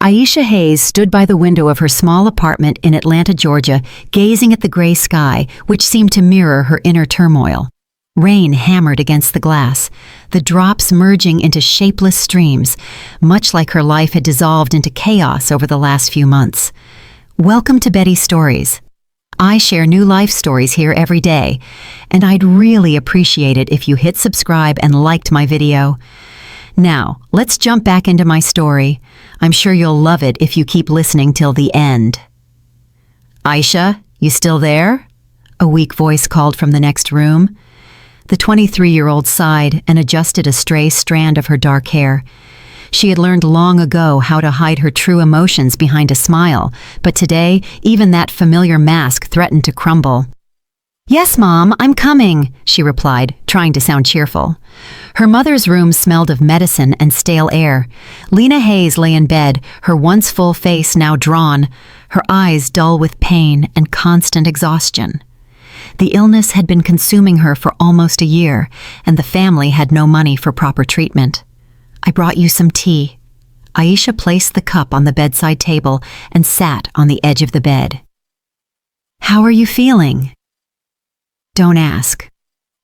Aisha Hayes stood by the window of her small apartment in Atlanta, Georgia, gazing at the gray sky, which seemed to mirror her inner turmoil. Rain hammered against the glass, the drops merging into shapeless streams, much like her life had dissolved into chaos over the last few months. Welcome to Betty's Stories. I share new life stories here every day, and I'd really appreciate it if you hit subscribe and liked my video. Now, let's jump back into my story. I'm sure you'll love it if you keep listening till the end. Aisha, you still there? A weak voice called from the next room. The 23-year-old sighed and adjusted a stray strand of her dark hair. She had learned long ago how to hide her true emotions behind a smile, but today, even that familiar mask threatened to crumble. "Yes, Mom, I'm coming," she replied, trying to sound cheerful. Her mother's room smelled of medicine and stale air. Lena Hayes lay in bed, her once full face now drawn, her eyes dull with pain and constant exhaustion. The illness had been consuming her for almost a year, and the family had no money for proper treatment. "I brought you some tea." Aisha placed the cup on the bedside table and sat on the edge of the bed. "How are you feeling?" "Don't ask."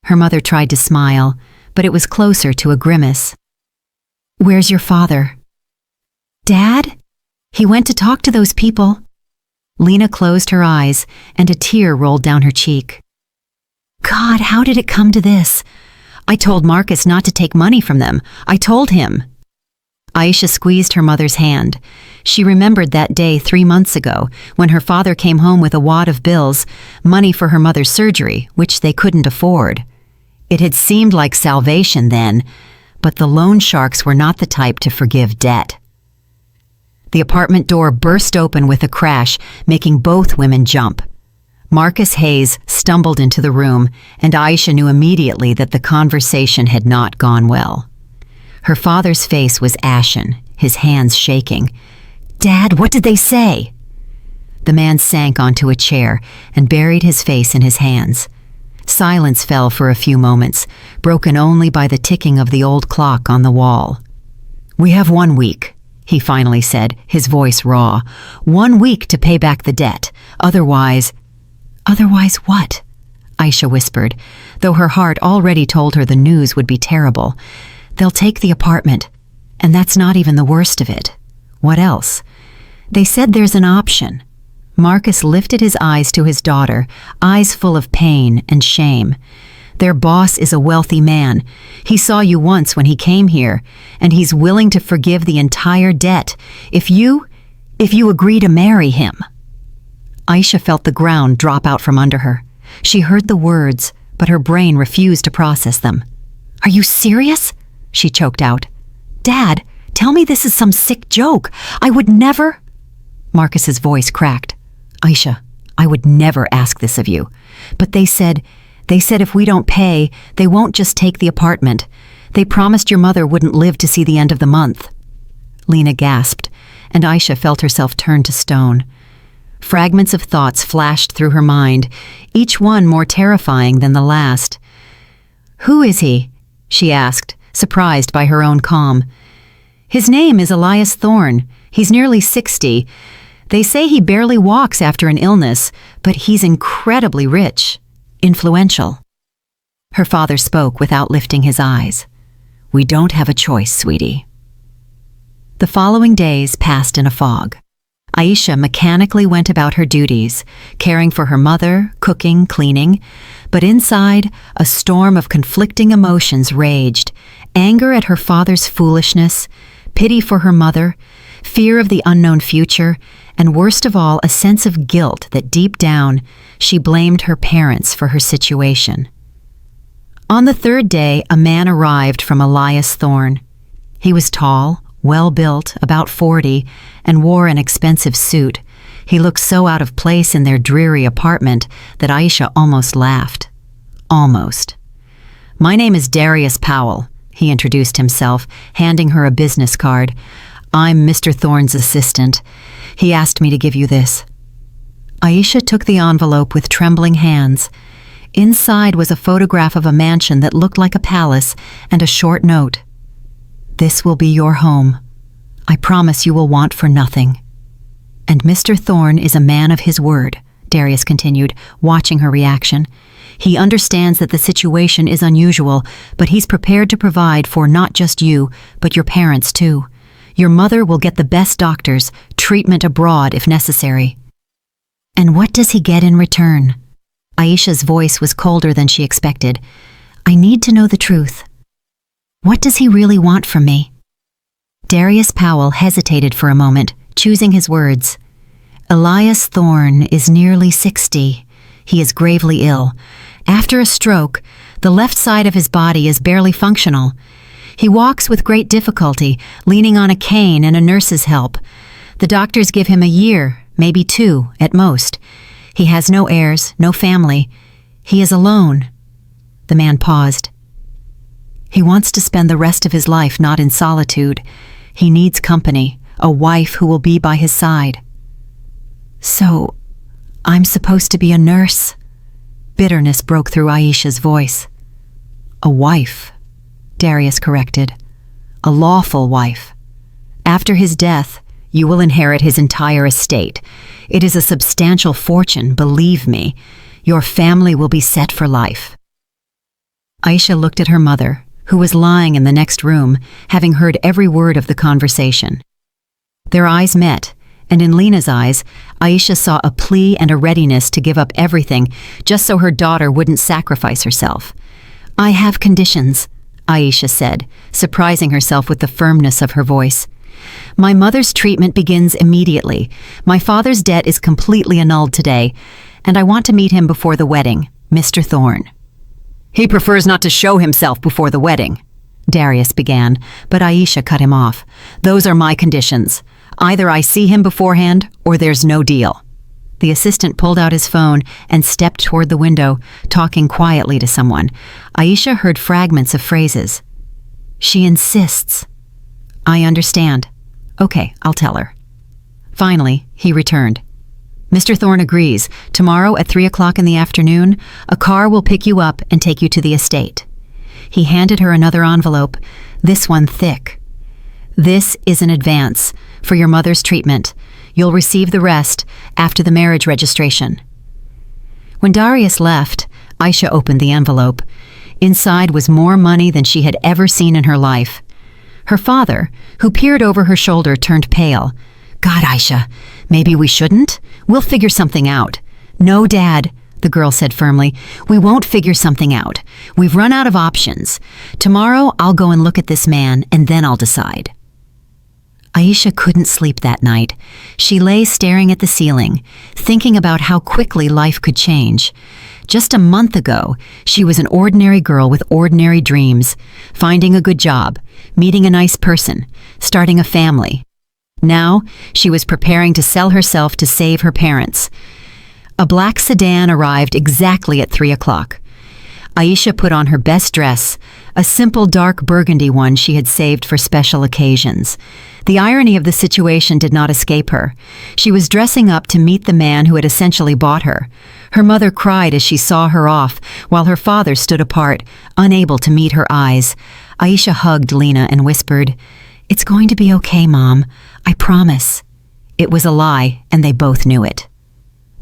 Her mother tried to smile, but it was closer to a grimace. "Where's your father?" "Dad? He went to talk to those people." Lena closed her eyes, and a tear rolled down her cheek. "God, how did it come to this? I told Marcus not to take money from them. I told him." Aisha squeezed her mother's hand. She remembered that day 3 months ago when her father came home with a wad of bills, money for her mother's surgery, which they couldn't afford. It had seemed like salvation then, but the loan sharks were not the type to forgive debt. The apartment door burst open with a crash, making both women jump. Marcus Hayes stumbled into the room, and Aisha knew immediately that the conversation had not gone well. Her father's face was ashen, his hands shaking. "Dad, what did they say?" The man sank onto a chair and buried his face in his hands. Silence fell for a few moments, broken only by the ticking of the old clock on the wall. "We have 1 week," he finally said, his voice raw. "1 week to pay back the debt. Otherwise—" "Otherwise what?" Aisha whispered, though her heart already told her the news would be terrible. "They'll take the apartment, and that's not even the worst of it." "What else?" "They said there's an option." Marcus lifted his eyes to his daughter, eyes full of pain and shame. "Their boss is a wealthy man. He saw you once when he came here, and he's willing to forgive the entire debt if you agree to marry him." Aisha felt the ground drop out from under her. She heard the words, but her brain refused to process them. "Are you serious?" she choked out. "Dad, tell me this is some sick joke. I would never—" Marcus's voice cracked. "Aisha, I would never ask this of you. But they said if we don't pay, they won't just take the apartment. They promised your mother wouldn't live to see the end of the month." Lena gasped, and Aisha felt herself turn to stone. Fragments of thoughts flashed through her mind, each one more terrifying than the last. "Who is he?" she asked, surprised by her own calm. "His name is Elias Thorne. He's nearly 60. They say he barely walks after an illness, but he's incredibly rich, influential." Her father spoke without lifting his eyes. "We don't have a choice, sweetie." The following days passed in a fog. Aisha mechanically went about her duties, caring for her mother, cooking, cleaning, but inside, a storm of conflicting emotions raged: anger at her father's foolishness, pity for her mother, fear of the unknown future, and worst of all, a sense of guilt that deep down she blamed her parents for her situation. On the 3rd day, a man arrived from Elias Thorne. He was tall, well-built, about 40, and wore an expensive suit. He looked so out of place in their dreary apartment that Aisha almost laughed. Almost. "My name is Darius Powell," he introduced himself, handing her a business card. "I'm Mr. Thorne's assistant. He asked me to give you this." Aisha took the envelope with trembling hands. Inside was a photograph of a mansion that looked like a palace and a short note. "This will be your home. I promise you will want for nothing." "And Mr. Thorne is a man of his word," Darius continued, watching her reaction. "He understands that the situation is unusual, but he's prepared to provide for not just you, but your parents too. Your mother will get the best doctors, treatment abroad if necessary." "And what does he get in return?" Aisha's voice was colder than she expected. "I need to know the truth. What does he really want from me?" Darius Powell hesitated for a moment, choosing his words. "Elias Thorne is nearly 60. He is gravely ill. After a stroke, the left side of his body is barely functional. He walks with great difficulty, leaning on a cane and a nurse's help. The doctors give him a year, maybe 2 at most. He has no heirs, no family. He is alone." The man paused. "He wants to spend the rest of his life not in solitude. He needs company, a wife who will be by his side." "So, I'm supposed to be a nurse?" Bitterness broke through Aisha's voice. "A wife," Darius corrected. "A lawful wife. After his death, you will inherit his entire estate. It is a substantial fortune, believe me. Your family will be set for life." Aisha looked at her mother, who was lying in the next room, having heard every word of the conversation. Their eyes met, and in Lena's eyes, Aisha saw a plea and a readiness to give up everything just so her daughter wouldn't sacrifice herself. "I have conditions," Aisha said, surprising herself with the firmness of her voice. "My mother's treatment begins immediately. My father's debt is completely annulled today, and I want to meet him before the wedding, Mr. Thorne." "He prefers not to show himself before the wedding," Darius began, but Aisha cut him off. "Those are my conditions. Either I see him beforehand, or there's no deal." The assistant pulled out his phone and stepped toward the window, talking quietly to someone. Aisha heard fragments of phrases. "She insists." "I understand. Okay, I'll tell her." Finally, he returned. "Mr. Thorne agrees. Tomorrow at 3 o'clock in the afternoon, a car will pick you up and take you to the estate." He handed her another envelope, this one thick. "This is an advance for your mother's treatment. You'll receive the rest after the marriage registration." When Darius left, Aisha opened the envelope. Inside was more money than she had ever seen in her life. Her father, who peered over her shoulder, turned pale. "God, Aisha, maybe we shouldn't? We'll figure something out." "No, Dad," the girl said firmly. "We won't figure something out. We've run out of options. Tomorrow I'll go and look at this man, and then I'll decide." Aisha couldn't sleep that night. She lay staring at the ceiling, thinking about how quickly life could change. Just a month ago, she was an ordinary girl with ordinary dreams, finding a good job, meeting a nice person, starting a family. Now, she was preparing to sell herself to save her parents. A black sedan arrived exactly at 3 o'clock. Aisha put on her best dress, a simple dark burgundy one she had saved for special occasions. The irony of the situation did not escape her. She was dressing up to meet the man who had essentially bought her. Her mother cried as she saw her off, while her father stood apart, unable to meet her eyes. Aisha hugged Lena and whispered, "It's going to be okay, Mom. I promise." It was a lie, and they both knew it.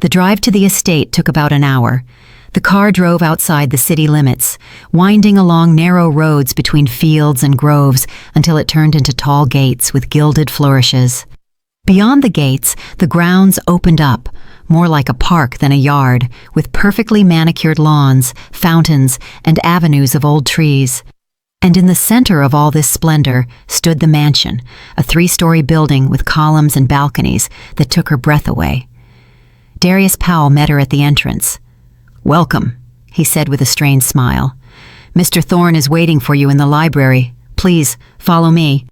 The drive to the estate took about an hour. The car drove outside the city limits, winding along narrow roads between fields and groves until it turned into tall gates with gilded flourishes. Beyond the gates, the grounds opened up, more like a park than a yard, with perfectly manicured lawns, fountains, and avenues of old trees. And in the center of all this splendor stood the mansion, a 3-story building with columns and balconies that took her breath away. Darius Powell met her at the entrance. "Welcome," he said with a strained smile. "Mr. Thorne is waiting for you in the library. Please, follow me."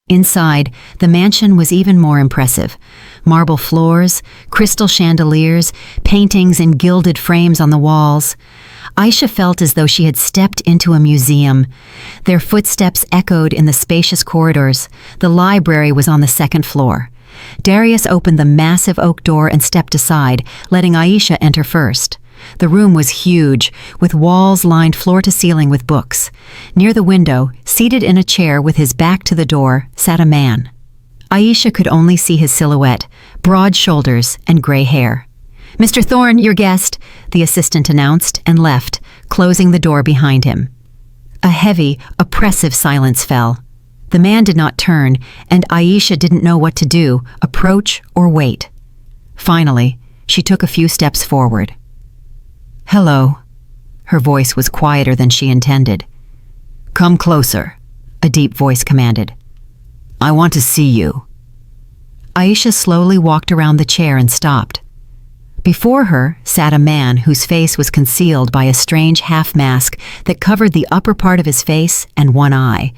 Inside, the mansion was even more impressive. Marble floors, crystal chandeliers, paintings in gilded frames on the walls. Aisha felt as though she had stepped into a museum. Their footsteps echoed in the spacious corridors. The library was on the 2nd floor. Darius opened the massive oak door and stepped aside, letting Aisha enter first. The room was huge, with walls lined floor to ceiling with books. Near the window, seated in a chair with his back to the door, sat a man. Aisha could only see his silhouette, broad shoulders, and gray hair. "Mr. Thorne, your guest," the assistant announced and left, closing the door behind him. A heavy, oppressive silence fell. The man did not turn, and Aisha didn't know what to do, approach or wait. Finally, she took a few steps forward. "Hello." Her voice was quieter than she intended. "Come closer," a deep voice commanded. "I want to see you." Aisha slowly walked around the chair and stopped. Before her sat a man whose face was concealed by a strange half-mask that covered the upper part of his face and one eye.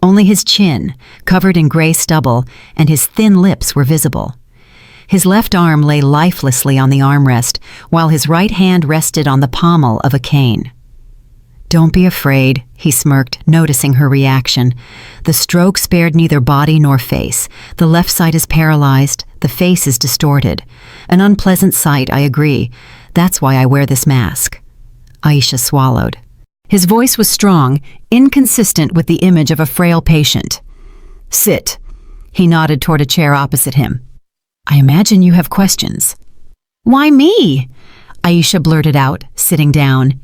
Only his chin, covered in gray stubble, and his thin lips were visible. His left arm lay lifelessly on the armrest, while his right hand rested on the pommel of a cane. "Don't be afraid," he smirked, noticing her reaction. "The stroke spared neither body nor face. The left side is paralyzed, the face is distorted. An unpleasant sight, I agree. That's why I wear this mask." Aisha swallowed. His voice was strong, inconsistent with the image of a frail patient. "Sit." He nodded toward a chair opposite him. "I imagine you have questions." "Why me?" Aisha blurted out, sitting down.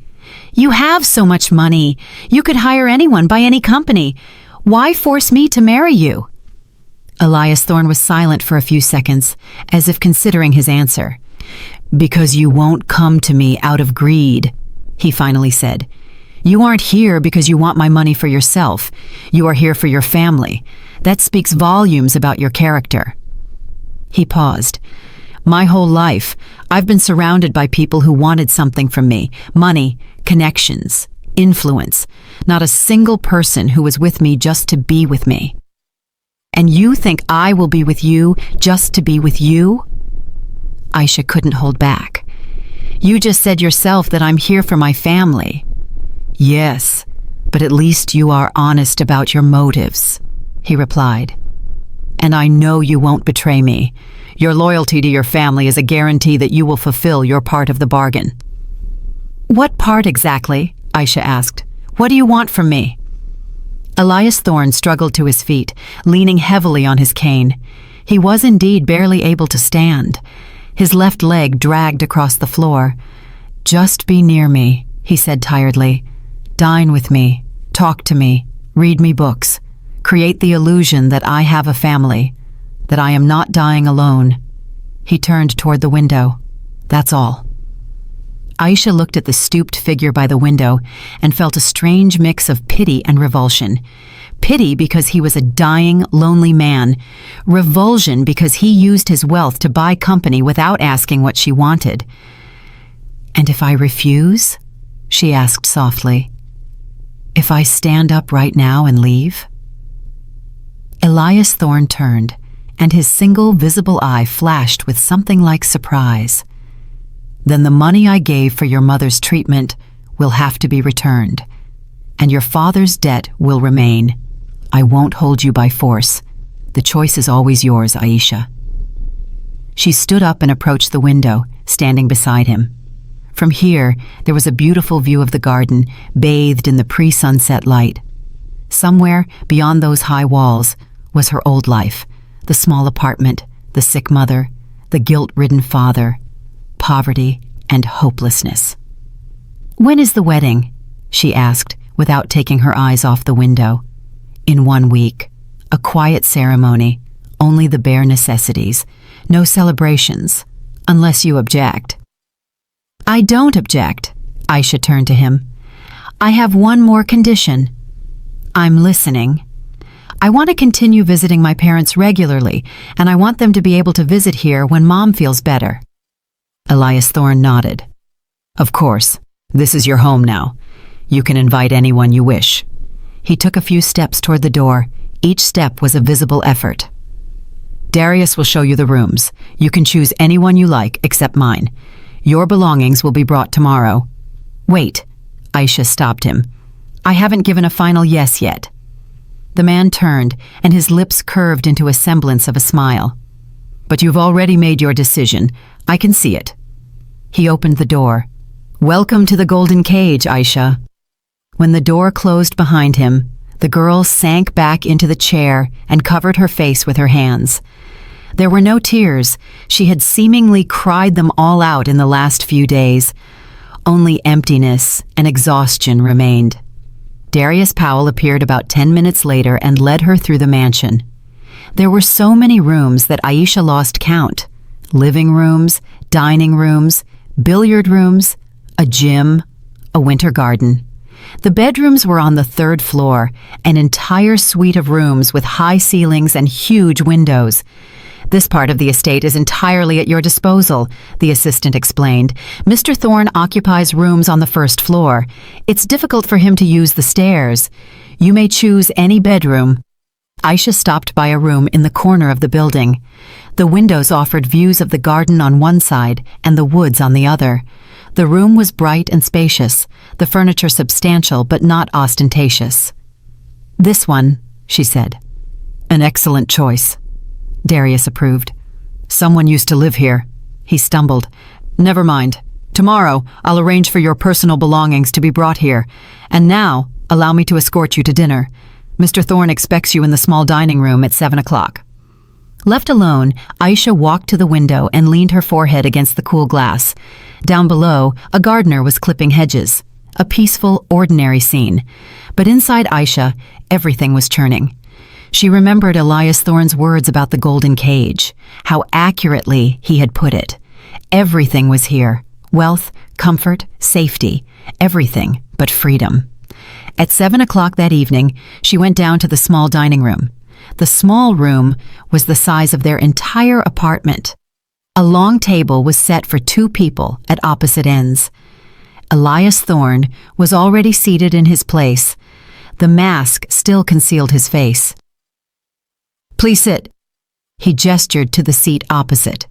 "You have so much money. You could hire anyone by any company. Why force me to marry you?" Elias Thorne was silent for a few seconds, as if considering his answer. "Because you won't come to me out of greed," he finally said. "You aren't here because you want my money for yourself. You are here for your family. That speaks volumes about your character." He paused. "My whole life, I've been surrounded by people who wanted something from me. Money, connections, influence. Not a single person who was with me just to be with me. And you think I will be with you just to be with you?" Aisha couldn't hold back. "You just said yourself that I'm here for my family." "Yes, but at least you are honest about your motives," he replied. "And I know you won't betray me. Your loyalty to your family is a guarantee that you will fulfill your part of the bargain." "What part exactly?" Aisha asked. "What do you want from me?" Elias Thorne struggled to his feet, leaning heavily on his cane. He was indeed barely able to stand. His left leg dragged across the floor. "Just be near me," he said tiredly. "Dine with me, talk to me, read me books. Create the illusion that I have a family, that I am not dying alone." He turned toward the window. "That's all." Aisha looked at the stooped figure by the window and felt a strange mix of pity and revulsion. Pity because he was a dying, lonely man. Revulsion because he used his wealth to buy company without asking what she wanted. "And if I refuse?" she asked softly. "If I stand up right now and leave?" Elias Thorne turned, and his single visible eye flashed with something like surprise. "Then the money I gave for your mother's treatment will have to be returned, and your father's debt will remain. I won't hold you by force. The choice is always yours, Aisha." She stood up and approached the window, standing beside him. From here, there was a beautiful view of the garden, bathed in the pre-sunset light. Somewhere beyond those high walls was her old life, the small apartment, the sick mother, the guilt-ridden father, poverty and hopelessness. "When is the wedding?" she asked, without taking her eyes off the window. "In 1 week. A quiet ceremony, only the bare necessities. No celebrations, unless you object." "I don't object," Aisha turned to him. "I have one more condition." "I'm listening." "I want to continue visiting my parents regularly, and I want them to be able to visit here when Mom feels better." Elias Thorne nodded. "Of course, this is your home now. You can invite anyone you wish." He took a few steps toward the door. Each step was a visible effort. "Darius will show you the rooms. You can choose anyone you like except mine. Your belongings will be brought tomorrow." "Wait," Aisha stopped him. "I haven't given a final yes yet." The man turned, and his lips curved into a semblance of a smile. "But you've already made your decision. I can see it." He opened the door. "Welcome to the golden cage, Aisha." When the door closed behind him, The girl sank back into the chair and covered her face with her hands. There were no tears. She had seemingly cried them all out in the last few days. Only emptiness and exhaustion remained. Darius Powell appeared about 10 minutes later and led her through the mansion. There were so many rooms that Aisha lost count. Living rooms, dining rooms, billiard rooms, a gym, a winter garden. The bedrooms were on the 3rd floor, an entire suite of rooms with high ceilings and huge windows. This part of the estate is entirely at your disposal, the assistant explained. Mr. Thorne occupies rooms on the 1st floor. It's difficult for him to use the stairs. You may choose any bedroom. Aisha stopped by a room in the corner of the building. The windows offered views of the garden on one side and the woods on the other. The room was bright and spacious, the furniture substantial but not ostentatious. "This one," she said. "An excellent choice." Darius approved. "Someone used to live here." He stumbled. "Never mind. Tomorrow, I'll arrange for your personal belongings to be brought here. And now, allow me to escort you to dinner. Mr. Thorne expects you in the small dining room at 7 o'clock. Left alone, Aisha walked to the window and leaned her forehead against the cool glass. Down below, a gardener was clipping hedges. A peaceful, ordinary scene. But inside Aisha, everything was churning. She remembered Elias Thorne's words about the golden cage, how accurately he had put it. Everything was here. Wealth, comfort, safety. Everything but freedom. At 7 o'clock that evening, she went down to the small dining room. The small room was the size of their entire apartment. A long table was set for 2 people at opposite ends. Elias Thorne was already seated in his place. The mask still concealed his face. "Please sit." He gestured to the seat opposite.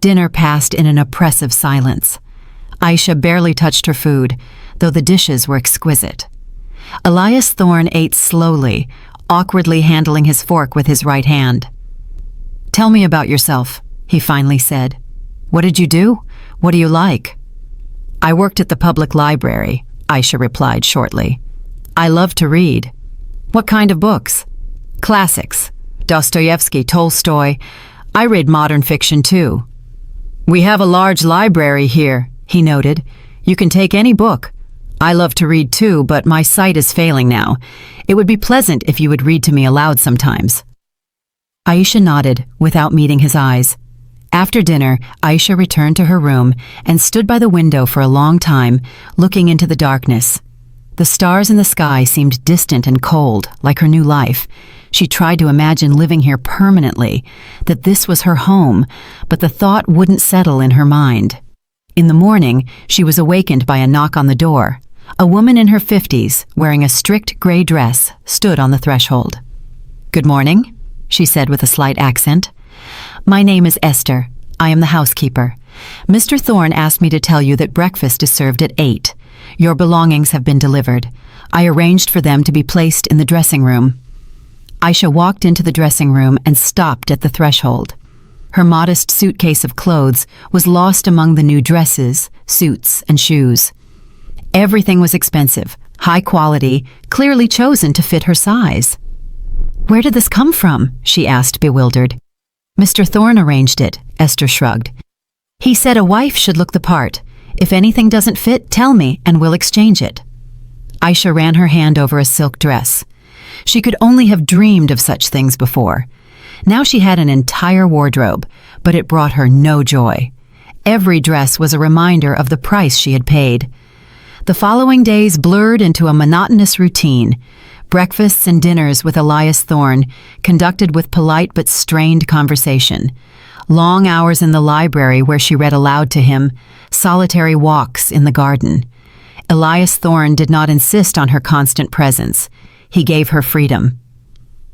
Dinner passed in an oppressive silence. Aisha barely touched her food, though the dishes were exquisite. Elias Thorne ate slowly, awkwardly handling his fork with his right hand. "Tell me about yourself," he finally said. "What did you do? What do you like?" "I worked at the public library," Aisha replied shortly. "I love to read." "What kind of books?" "Classics. Dostoevsky, Tolstoy. I read modern fiction too." "We have a large library here," he noted. "You can take any book. I love to read too, but my sight is failing now. It would be pleasant if you would read to me aloud sometimes." Aisha nodded without meeting his eyes. After dinner, Aisha returned to her room and stood by the window for a long time, looking into the darkness. The stars in the sky seemed distant and cold, like her new life. She tried to imagine living here permanently, that this was her home, but the thought wouldn't settle in her mind. In the morning, she was awakened by a knock on the door. A woman in her 50s, wearing a strict gray dress, stood on the threshold. "Good morning," she said with a slight accent. "My name is Esther. I am the housekeeper. Mr. Thorne asked me to tell you that breakfast is served at 8. Your belongings have been delivered. I arranged for them to be placed in the dressing room." Aisha walked into the dressing room and stopped at the threshold. Her modest suitcase of clothes was lost among the new dresses, suits, and shoes. Everything was expensive, high quality, clearly chosen to fit her size. "Where did this come from?" she asked, bewildered. "Mr. Thorne arranged it," Esther shrugged. "He said a wife should look the part. If anything doesn't fit, tell me and we'll exchange it." Aisha ran her hand over a silk dress. She could only have dreamed of such things before. Now she had an entire wardrobe, but it brought her no joy. Every dress was a reminder of the price she had paid. The following days blurred into a monotonous routine. Breakfasts and dinners with Elias Thorne, conducted with polite but strained conversation. Long hours in the library where she read aloud to him. Solitary walks in the garden. Elias Thorne did not insist on her constant presence. He gave her freedom.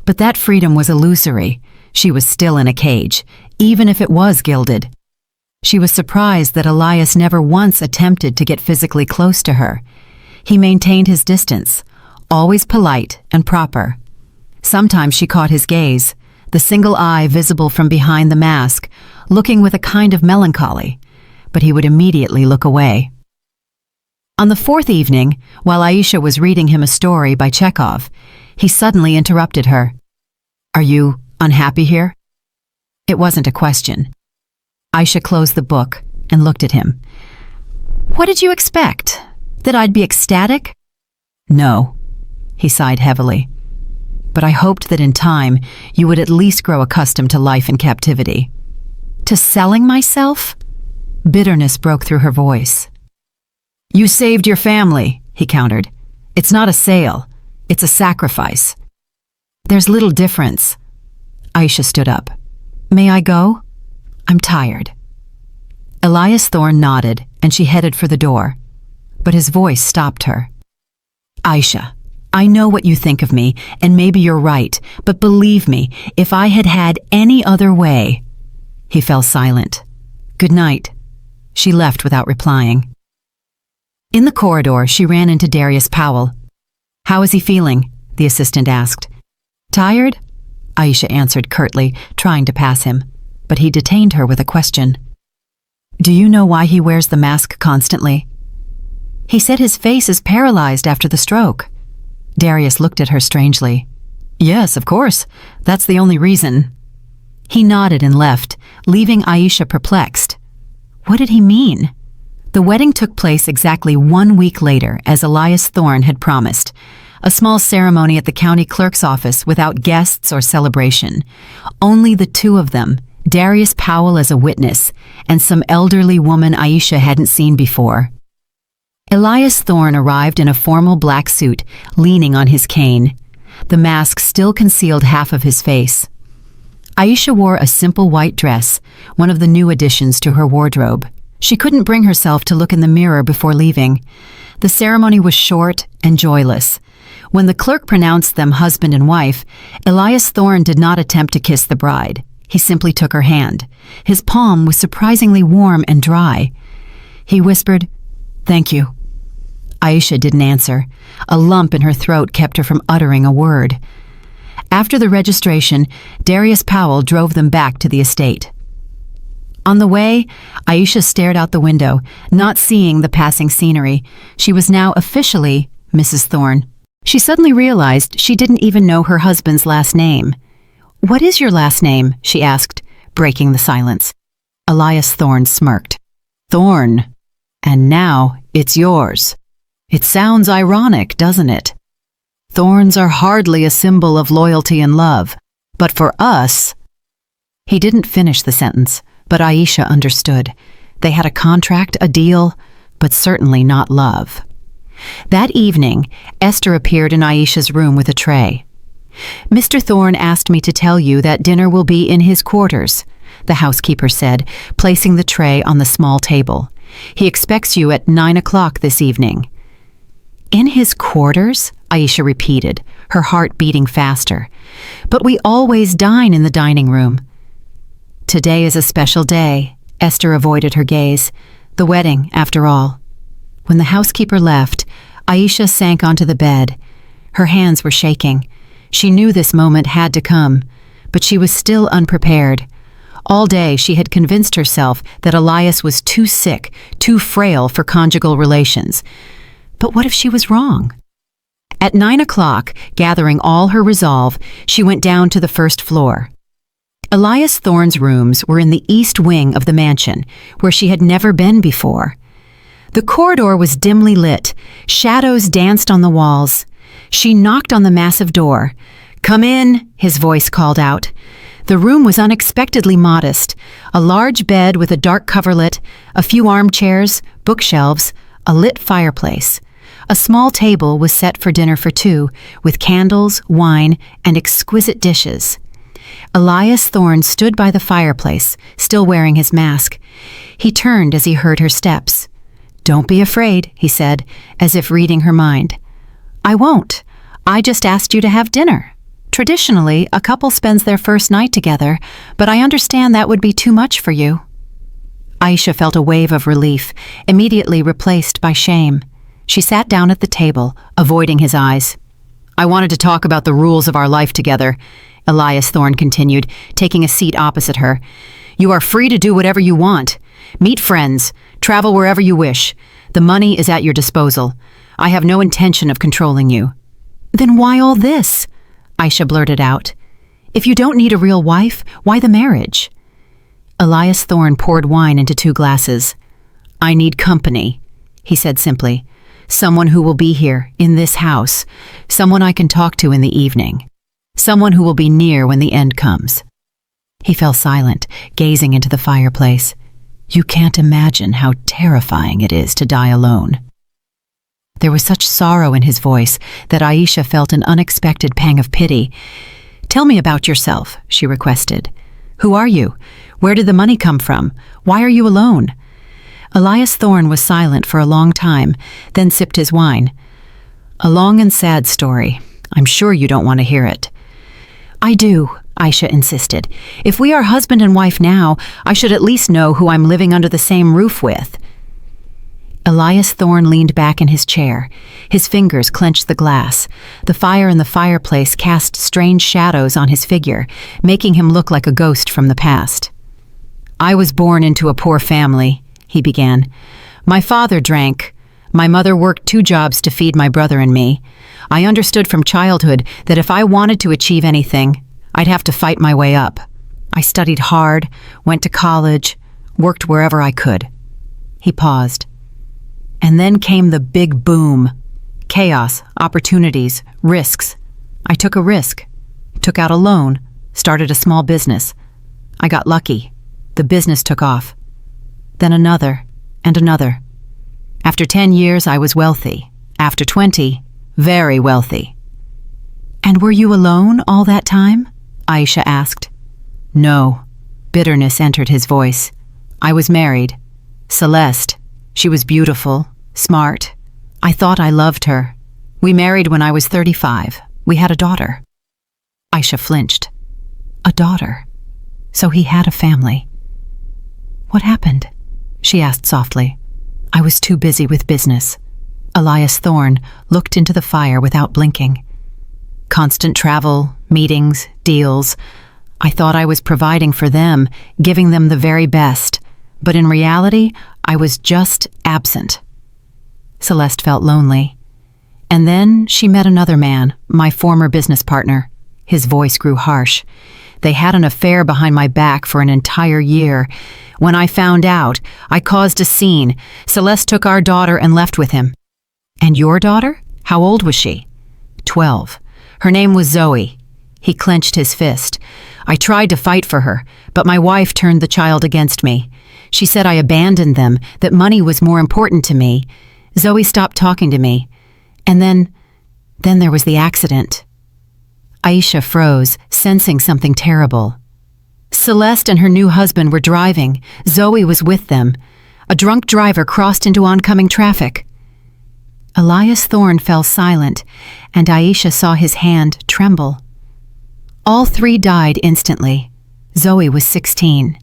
But that freedom was illusory. She was still in a cage, even if it was gilded. She was surprised that Elias never once attempted to get physically close to her. He maintained his distance, always polite and proper. Sometimes she caught his gaze, the single eye visible from behind the mask, looking with a kind of melancholy, but he would immediately look away. On the 4th evening, while Aisha was reading him a story by Chekhov, He suddenly interrupted her. Are you unhappy here? It wasn't a question. Aisha closed the book and looked at him. What did you expect? That I'd be ecstatic? No, he sighed heavily. But I hoped that in time you would at least grow accustomed to life in captivity. To selling myself? Bitterness broke through her voice. You saved your family, he countered. It's not a sale, it's a sacrifice. There's little difference. Aisha stood up. May I go? I'm tired. Elias Thorne nodded and she headed for the door, but his voice stopped her. Aisha, I know what you think of me, and maybe you're right, but believe me, if I had had any other way... He fell silent. Good night. She left without replying. In the corridor, she ran into Darius Powell. How is he feeling? The assistant asked. Tired? Aisha answered curtly, trying to pass him, but he detained her with a question. Do you know why he wears the mask constantly? He said his face is paralyzed after the stroke. Darius looked at her strangely. Yes, of course. That's the only reason. He nodded and left, leaving Aisha perplexed. What did he mean? The wedding took place exactly 1 week later, as Elias Thorne had promised. A small ceremony at the county clerk's office without guests or celebration. Only the two of them, Darius Powell as a witness, and some elderly woman Aisha hadn't seen before. Elias Thorne arrived in a formal black suit, leaning on his cane. The mask still concealed half of his face. Aisha wore a simple white dress, one of the new additions to her wardrobe. She couldn't bring herself to look in the mirror before leaving. The ceremony was short and joyless. When the clerk pronounced them husband and wife, Elias Thorne did not attempt to kiss the bride. He simply took her hand. His palm was surprisingly warm and dry. He whispered, "Thank you." Aisha didn't answer. A lump in her throat kept her from uttering a word. After the registration, Darius Powell drove them back to the estate. On the way, Aisha stared out the window, not seeing the passing scenery. She was now officially Mrs. Thorne. She suddenly realized she didn't even know her husband's last name. "What is your last name?" she asked, breaking the silence. Elias Thorne smirked. "Thorne. And now it's yours. It sounds ironic, doesn't it? Thorns are hardly a symbol of loyalty and love, but for us..." He didn't finish the sentence, but Aisha understood. They had a contract, a deal, but certainly not love. That evening, Esther appeared in Aisha's room with a tray. "Mr. Thorne asked me to tell you that dinner will be in his quarters," the housekeeper said, placing the tray on the small table. "He expects you at 9 o'clock this evening." "In his quarters?" Aisha repeated, her heart beating faster. "But we always dine in the dining room." "Today is a special day." Esther avoided her gaze. The wedding, after all. When the housekeeper left, Aisha sank onto the bed. Her hands were shaking. She knew this moment had to come, but she was still unprepared. All day she had convinced herself that Elias was too sick, too frail for conjugal relations. But what if she was wrong? At 9 o'clock, gathering all her resolve, she went down to the first floor. Elias Thorne's rooms were in the east wing of the mansion, where she had never been before. The corridor was dimly lit. Shadows danced on the walls. She knocked on the massive door. "Come in," his voice called out. The room was unexpectedly modest. A large bed with a dark coverlet, a few armchairs, bookshelves, a lit fireplace. A small table was set for dinner for two, with candles, wine, and exquisite dishes. Elias Thorne stood by the fireplace, still wearing his mask. He turned as he heard her steps. "Don't be afraid," he said, as if reading her mind. "I won't. I just asked you to have dinner. Traditionally, a couple spends their first night together, but I understand that would be too much for you." Aisha felt a wave of relief, immediately replaced by shame. She sat down at the table, avoiding his eyes. "I wanted to talk about the rules of our life together," Elias Thorne continued, taking a seat opposite her. "You are free to do whatever you want. Meet friends, travel wherever you wish. The money is at your disposal. I have no intention of controlling you." Then why all this? Aisha blurted out. If you don't need a real wife, why the marriage? Elias Thorne poured wine into 2 glasses. I need company, he said simply. Someone who will be here, in this house. Someone I can talk to in the evening. Someone who will be near when the end comes. He fell silent, gazing into the fireplace. You can't imagine how terrifying it is to die alone. There was such sorrow in his voice that Aisha felt an unexpected pang of pity. Tell me about yourself, she requested. Who are you? Where did the money come from? Why are you alone? Elias Thorne was silent for a long time, then sipped his wine. A long and sad story. I'm sure you don't want to hear it. I do, Aisha insisted. If we are husband and wife now, I should at least know who I'm living under the same roof with. Elias Thorne leaned back in his chair. His fingers clenched the glass. The fire in the fireplace cast strange shadows on his figure, making him look like a ghost from the past. I was born into a poor family, he began. My father drank. My mother worked 2 jobs to feed my brother and me. I understood from childhood that if I wanted to achieve anything, I'd have to fight my way up. I studied hard, went to college, worked wherever I could. He paused. And then came the big boom. Chaos, opportunities, risks. I took a risk, took out a loan, started a small business. I got lucky. The business took off. Then another, and another. After 10 years, I was wealthy. After 20, very wealthy. And were you alone all that time? Aisha asked. No. Bitterness entered his voice. I was married. Celeste. She was beautiful, smart. I thought I loved her. We married when I was 35. We had a daughter. Aisha flinched. A daughter. So he had a family. What happened? She asked softly. I was too busy with business. Elias Thorne looked into the fire without blinking. Constant travel, meetings, deals. I thought I was providing for them, giving them the very best. But in reality, I was just absent. Celeste felt lonely. And then she met another man, my former business partner. His voice grew harsh. They had an affair behind my back for an entire year. When I found out, I caused a scene. Celeste took our daughter and left with him. And your daughter? How old was she? 12. Her name was Zoe. He clenched his fist. I tried to fight for her, but my wife turned the child against me. She said I abandoned them, that money was more important to me. Zoe stopped talking to me. And then there was the accident. Aisha froze, sensing something terrible. Celeste and her new husband were driving. Zoe was with them. A drunk driver crossed into oncoming traffic. Elias Thorne fell silent, and Aisha saw his hand tremble. All 3 died instantly. Zoe was 16.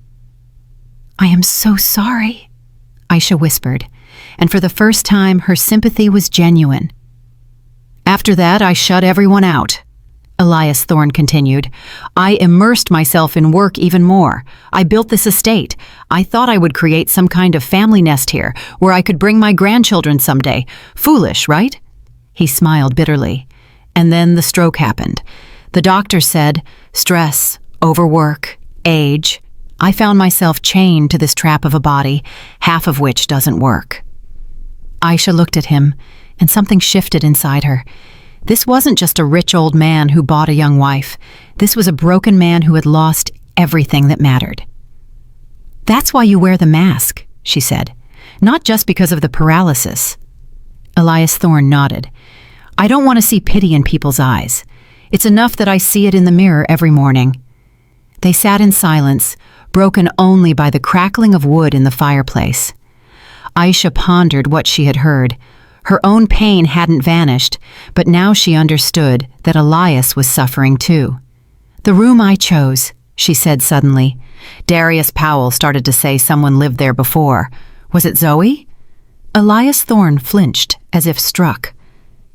I am so sorry, Aisha whispered, and for the first time her sympathy was genuine. After that, I shut everyone out. Elias Thorne continued. I immersed myself in work even more. I built this estate. I thought I would create some kind of family nest here, where I could bring my grandchildren someday. Foolish, right? He smiled bitterly. And then the stroke happened. The doctor said, stress, overwork, age. I found myself chained to this trap of a body, half of which doesn't work. Aisha looked at him, and something shifted inside her. This wasn't just a rich old man who bought a young wife. This was a broken man who had lost everything that mattered. That's why you wear the mask, she said. Not just because of the paralysis. Elias Thorne nodded. I don't want to see pity in people's eyes. It's enough that I see it in the mirror every morning. They sat in silence, broken only by the crackling of wood in the fireplace. Aisha pondered what she had heard. Her own pain hadn't vanished, but now she understood that Elias was suffering too. The room I chose, she said suddenly. Darius Powell started to say someone lived there before. Was it Zoe? Elias Thorne flinched, as if struck.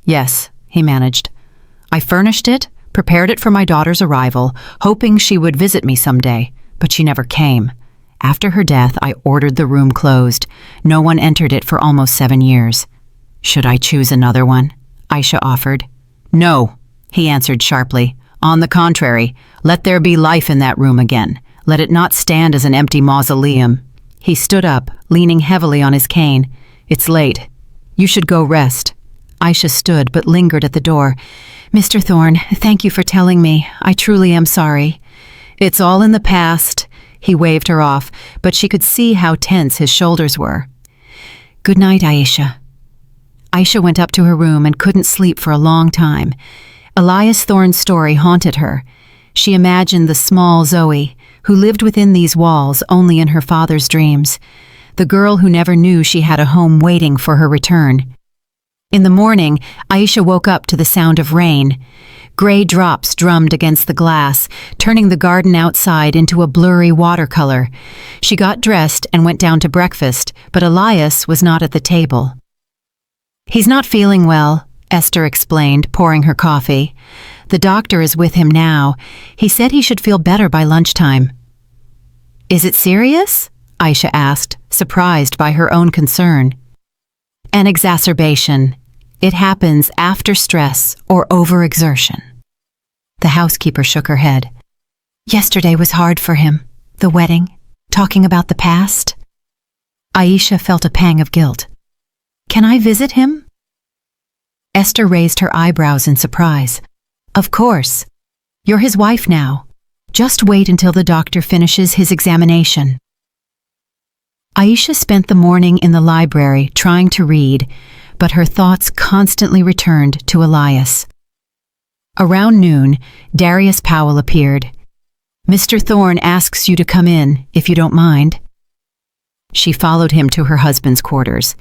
Yes, he managed. I furnished it, prepared it for my daughter's arrival, hoping she would visit me someday, but she never came. After her death, I ordered the room closed. No one entered it for almost 7 years. Should I choose another one? Aisha offered. No, he answered sharply. On the contrary, let there be life in that room again. Let it not stand as an empty mausoleum. He stood up, leaning heavily on his cane. It's late. You should go rest. Aisha stood but lingered at the door. Mr. Thorne, thank you for telling me. I truly am sorry. It's all in the past. He waved her off, but she could see how tense his shoulders were. Good night, Aisha. Aisha went up to her room and couldn't sleep for a long time. Elias Thorne's story haunted her. She imagined the small Zoe, who lived within these walls only in her father's dreams, the girl who never knew she had a home waiting for her return. In the morning, Aisha woke up to the sound of rain. Gray drops drummed against the glass, turning the garden outside into a blurry watercolor. She got dressed and went down to breakfast, but Elias was not at the table. He's not feeling well, Esther explained, pouring her coffee. The doctor is with him now. He said he should feel better by lunchtime. Is it serious? Aisha asked, surprised by her own concern. An exacerbation. It happens after stress or overexertion. The housekeeper shook her head. Yesterday was hard for him. The wedding, talking about the past. Aisha felt a pang of guilt. Can I visit him? Esther raised her eyebrows in surprise. Of course. You're his wife now. Just wait until the doctor finishes his examination. Aisha spent the morning in the library trying to read, but her thoughts constantly returned to Elias. Around noon, Darius Powell appeared. Mr. Thorne asks you to come in, if you don't mind. She followed him to her husband's quarters.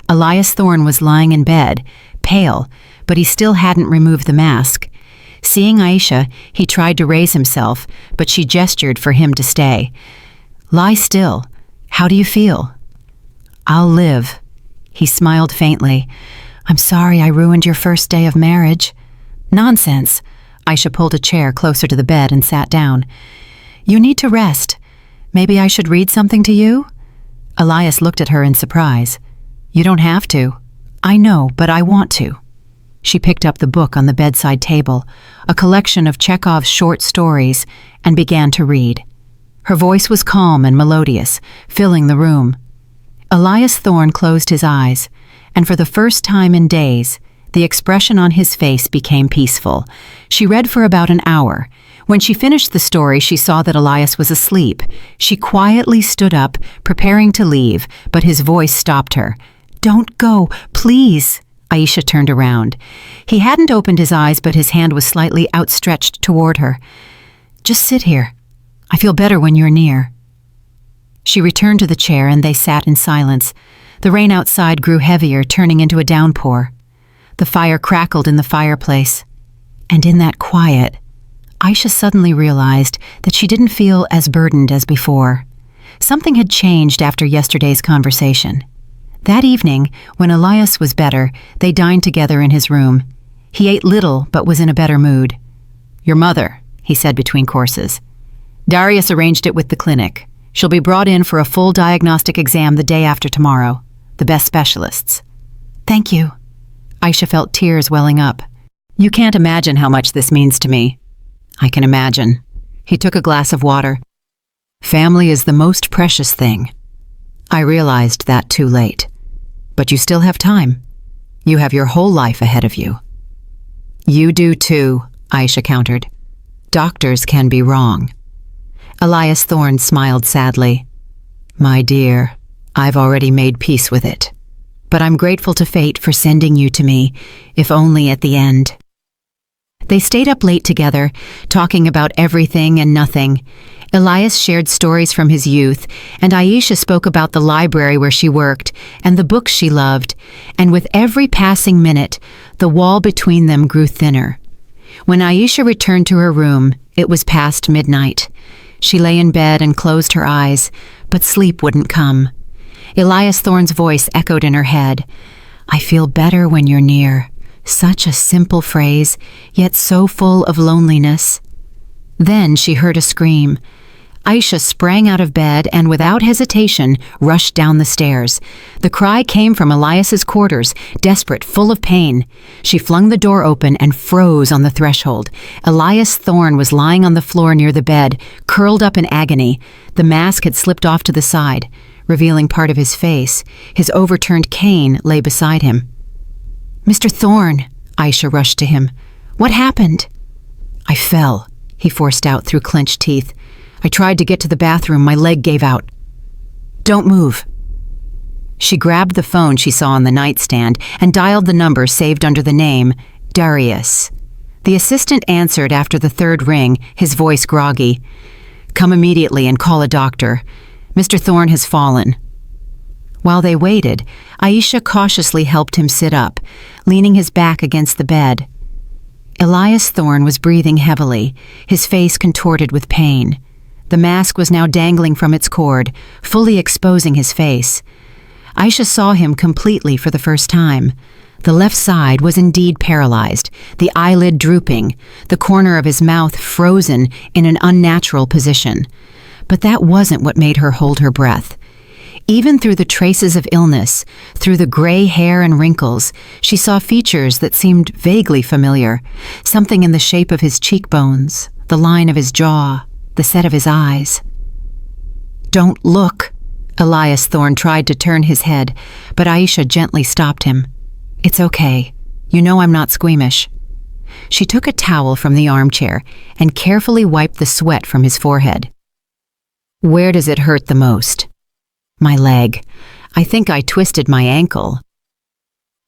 Elias Thorne was lying in bed, pale, but he still hadn't removed the mask. Seeing Aisha, he tried to raise himself, but she gestured for him to stay. Lie still. How do you feel? I'll live. He smiled faintly. I'm sorry I ruined your first day of marriage. Nonsense. Aisha pulled a chair closer to the bed and sat down. You need to rest. Maybe I should read something to you? Elias looked at her in surprise. You don't have to. I know, but I want to. She picked up the book on the bedside table, a collection of Chekhov's short stories, and began to read. Her voice was calm and melodious, filling the room. Elias Thorne closed his eyes, and for the first time in days, the expression on his face became peaceful. She read for about an hour. When she finished the story, she saw that Elias was asleep. She quietly stood up, preparing to leave, but his voice stopped her. Don't go, please. Aisha turned around. He hadn't opened his eyes, but his hand was slightly outstretched toward her. Just sit here. I feel better when you're near. She returned to the chair and they sat in silence. The rain outside grew heavier, turning into a downpour. The fire crackled in the fireplace. And in that quiet, Aisha suddenly realized that she didn't feel as burdened as before. Something had changed after yesterday's conversation. That evening, when Elias was better, they dined together in his room. He ate little, but was in a better mood. Your mother, he said between courses. Darius arranged it with the clinic. She'll be brought in for a full diagnostic exam the day after tomorrow. The best specialists. Thank you. Aisha felt tears welling up. You can't imagine how much this means to me. I can imagine. He took a glass of water. Family is the most precious thing. I realized that too late. But you still have time. You have your whole life ahead of you. You do too, Aisha countered. Doctors can be wrong. Elias Thorne smiled sadly. My dear, I've already made peace with it. But I'm grateful to fate for sending you to me, if only at the end. They stayed up late together, talking about everything and nothing. Elias shared stories from his youth, and Aisha spoke about the library where she worked and the books she loved, and with every passing minute, the wall between them grew thinner. When Aisha returned to her room, it was past midnight. She lay in bed and closed her eyes, but sleep wouldn't come. Elias Thorne's voice echoed in her head. I feel better when you're near. Such a simple phrase, yet so full of loneliness. Then she heard a scream. Aisha sprang out of bed and without hesitation rushed down the stairs. The cry came from Elias's quarters, desperate, full of pain. She flung the door open and froze on the threshold. Elias Thorne was lying on the floor near the bed, curled up in agony. The mask had slipped off to the side, revealing part of his face. His overturned cane lay beside him. "Mr. Thorne," Aisha rushed to him. "What happened?" "I fell," he forced out through clenched teeth. "I tried to get to the bathroom. My leg gave out." "Don't move." She grabbed the phone she saw on the nightstand and dialed the number saved under the name Darius. The assistant answered after the third ring, his voice groggy. "Come immediately and call a doctor. Mr. Thorne has fallen." While they waited, Aisha cautiously helped him sit up, leaning his back against the bed. Elias Thorne was breathing heavily, his face contorted with pain. The mask was now dangling from its cord, fully exposing his face. Aisha saw him completely for the first time. The left side was indeed paralyzed, the eyelid drooping, the corner of his mouth frozen in an unnatural position. But that wasn't what made her hold her breath. Even through the traces of illness, through the gray hair and wrinkles, she saw features that seemed vaguely familiar, something in the shape of his cheekbones, the line of his jaw, the set of his eyes. "Don't look." Elias Thorne tried to turn his head, but Aisha gently stopped him. "It's okay. You know I'm not squeamish." She took a towel from the armchair and carefully wiped the sweat from his forehead. "Where does it hurt the most?" "My leg. I think I twisted my ankle."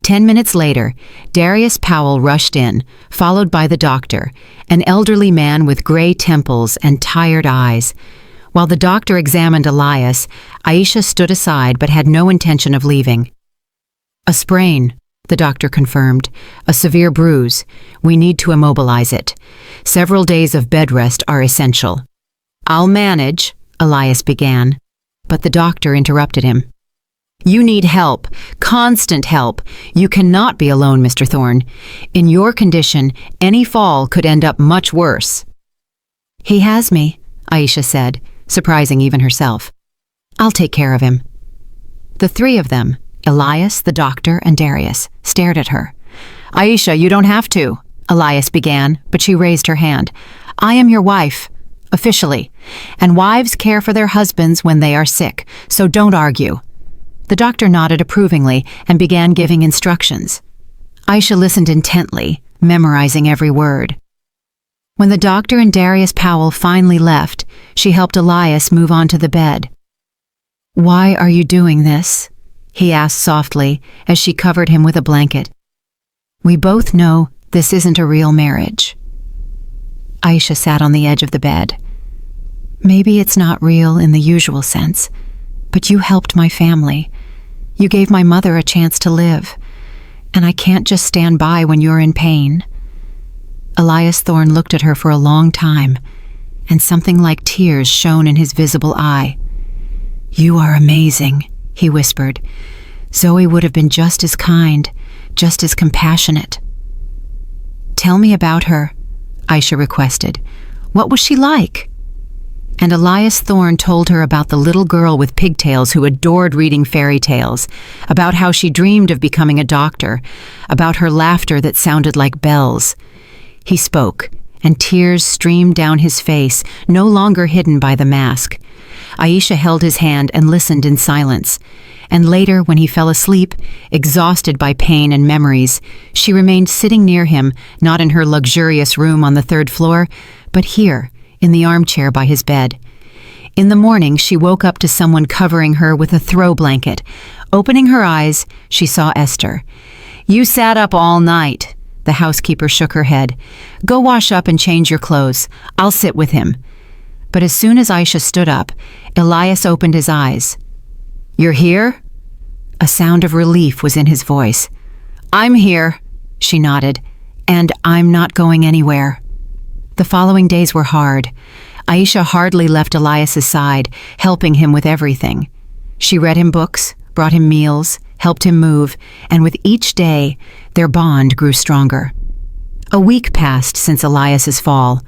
10 minutes later, Darius Powell rushed in, followed by the doctor, an elderly man with gray temples and tired eyes. While the doctor examined Elias, Aisha stood aside but had no intention of leaving. "A sprain," the doctor confirmed, "a severe bruise. We need to immobilize it. Several days of bed rest are essential." "I'll manage," Elias began, but the doctor interrupted him. "You need help, constant help. You cannot be alone, Mr. Thorne. In your condition, any fall could end up much worse." "He has me," Aisha said, surprising even herself. "I'll take care of him." The three of them, Elias, the doctor, and Darius, stared at her. "Aisha, you don't have to," Elias began, but she raised her hand. "I am your wife, officially, and wives care for their husbands when they are sick, so don't argue." The doctor nodded approvingly and began giving instructions. Aisha listened intently, memorizing every word. When the doctor and Darius Powell finally left, she helped Elias move onto the bed. "Why are you doing this?" he asked softly as she covered him with a blanket. "We both know this isn't a real marriage." Aisha sat on the edge of the bed. "Maybe it's not real in the usual sense, but you helped my family. You gave my mother a chance to live, and I can't just stand by when you're in pain." Elias Thorne looked at her for a long time, and something like tears shone in his visible eye. "You are amazing," he whispered. "Zoe would have been just as kind, just as compassionate." "Tell me about her," Aisha requested. "What was she like?" And Elias Thorne told her about the little girl with pigtails who adored reading fairy tales, about how she dreamed of becoming a doctor, about her laughter that sounded like bells. He spoke, and tears streamed down his face, no longer hidden by the mask. Aisha held his hand and listened in silence. And later, when he fell asleep, exhausted by pain and memories, she remained sitting near him, not in her luxurious room on the third floor, but here, in the armchair by his bed. In the morning, she woke up to someone covering her with a throw blanket. Opening her eyes, she saw Esther. "You sat up all night." The housekeeper shook her head. "Go wash up and change your clothes. I'll sit with him." But as soon as Aisha stood up, Elias opened his eyes. "You're here?" A sound of relief was in his voice. "I'm here," she nodded, "and I'm not going anywhere." The following days were hard. Aisha hardly left Elias's side, helping him with everything. She read him books, brought him meals, helped him move, and with each day, their bond grew stronger. A week passed since Elias's fall.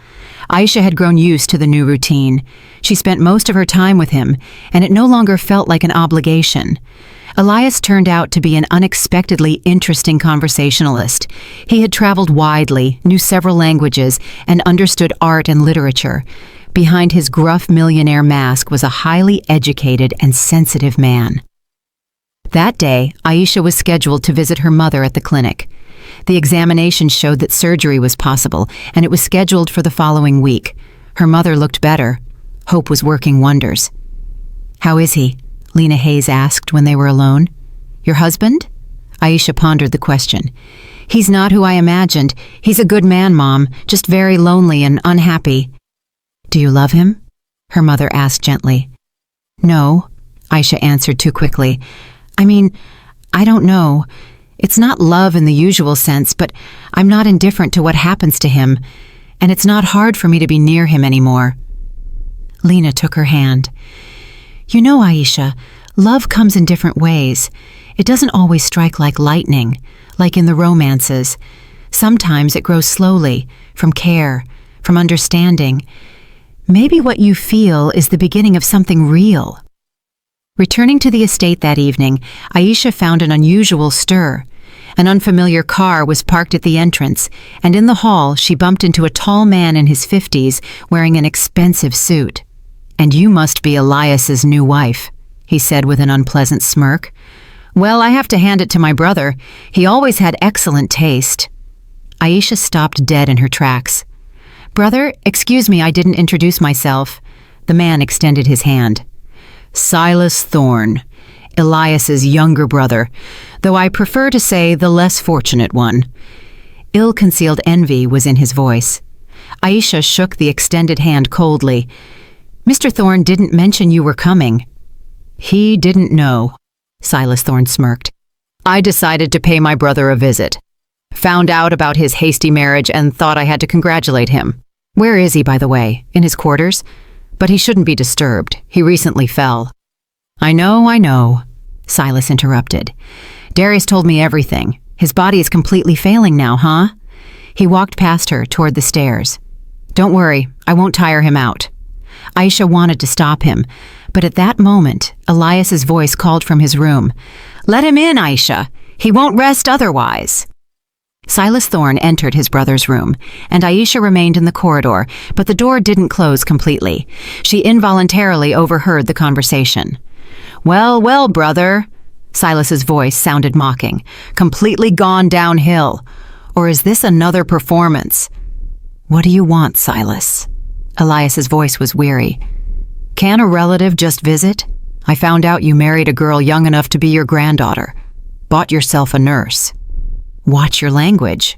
Aisha had grown used to the new routine. She spent most of her time with him, and it no longer felt like an obligation. Elias turned out to be an unexpectedly interesting conversationalist. He had traveled widely, knew several languages, and understood art and literature. Behind his gruff millionaire mask was a highly educated and sensitive man. That day, Aisha was scheduled to visit her mother at the clinic. The examination showed that surgery was possible, and it was scheduled for the following week. Her mother looked better. Hope was working wonders. "How is he?" Lena Hayes asked when they were alone. "Your husband?" Aisha pondered the question. "He's not who I imagined. He's a good man, Mom, just very lonely and unhappy." "Do you love him?" her mother asked gently. "No," Aisha answered too quickly. I don't know. It's not love in the usual sense, but I'm not indifferent to what happens to him, and it's not hard for me to be near him anymore." Lena took her hand. "You know, Aisha, love comes in different ways. It doesn't always strike like lightning, like in the romances. Sometimes it grows slowly, from care, from understanding. Maybe what you feel is the beginning of something real." Returning to the estate that evening, Aisha found an unusual stir. An unfamiliar car was parked at the entrance, and in the hall she bumped into a tall man in his 50s wearing an expensive suit. "And you must be Elias's new wife," he said with an unpleasant smirk. "Well, I have to hand it to my brother. He always had excellent taste." Aisha stopped dead in her tracks. "Brother, excuse me, I didn't introduce myself." The man extended his hand. "Silas Thorne, Elias's younger brother, though I prefer to say the less fortunate one." Ill-concealed envy was in his voice. Aisha shook the extended hand coldly. "Mr. Thorne didn't mention you were coming." "He didn't know," Silas Thorne smirked. "I decided to pay my brother a visit. Found out about his hasty marriage and thought I had to congratulate him. Where is he, by the way? In his quarters? But he shouldn't be disturbed. He recently fell." I know, Silas interrupted. "Darius told me everything. His body is completely failing now, huh?" He walked past her toward the stairs. "Don't worry, I won't tire him out." Aisha wanted to stop him, but at that moment, Elias's voice called from his room. "Let him in, Aisha. He won't rest otherwise." Silas Thorne entered his brother's room, and Aisha remained in the corridor, but the door didn't close completely. She involuntarily overheard the conversation. Well, well, brother," Silas's voice sounded mocking. "Completely gone downhill. Or is this another performance?" "What do you want, Silas?" Elias's voice was weary. "Can a relative just visit? I found out you married a girl young enough to be your granddaughter. Bought yourself a nurse." "Watch your language."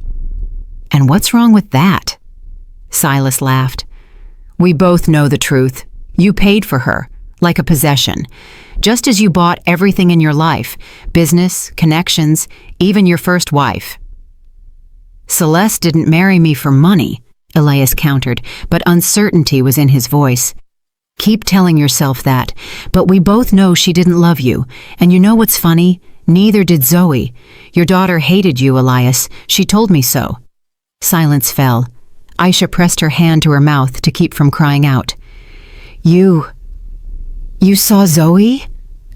"And what's wrong with that?" Silas laughed. "We both know the truth. You paid for her, like a possession. Just as you bought everything in your life, business, connections, even your first wife." "Celeste didn't marry me for money," Elias countered, but uncertainty was in his voice. "Keep telling yourself that, but we both know she didn't love you. And you know what's funny? Neither did Zoe. Your daughter hated you, Elias. She told me so." Silence fell. Aisha pressed her hand to her mouth to keep from crying out. You saw Zoe?"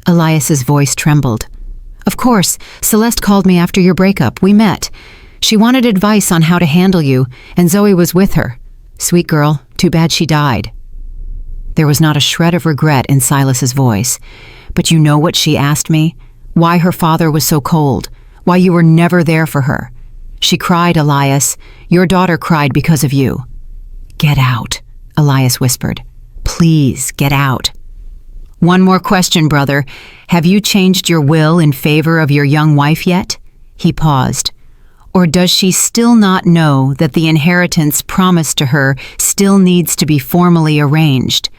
Elias's voice trembled. "Of course. Celeste called me after your breakup. We met. She wanted advice on how to handle you, and Zoe was with her. Sweet girl, too bad she died." There was not a shred of regret in Silas's voice. "But you know what she asked me? Why her father was so cold, why you were never there for her. She cried, Elias. Your daughter cried because of you." "Get out," Elias whispered. "Please, get out." "One more question, brother. Have you changed your will in favor of your young wife yet?" He paused. "Or does she still not know that the inheritance promised to her still needs to be formally arranged?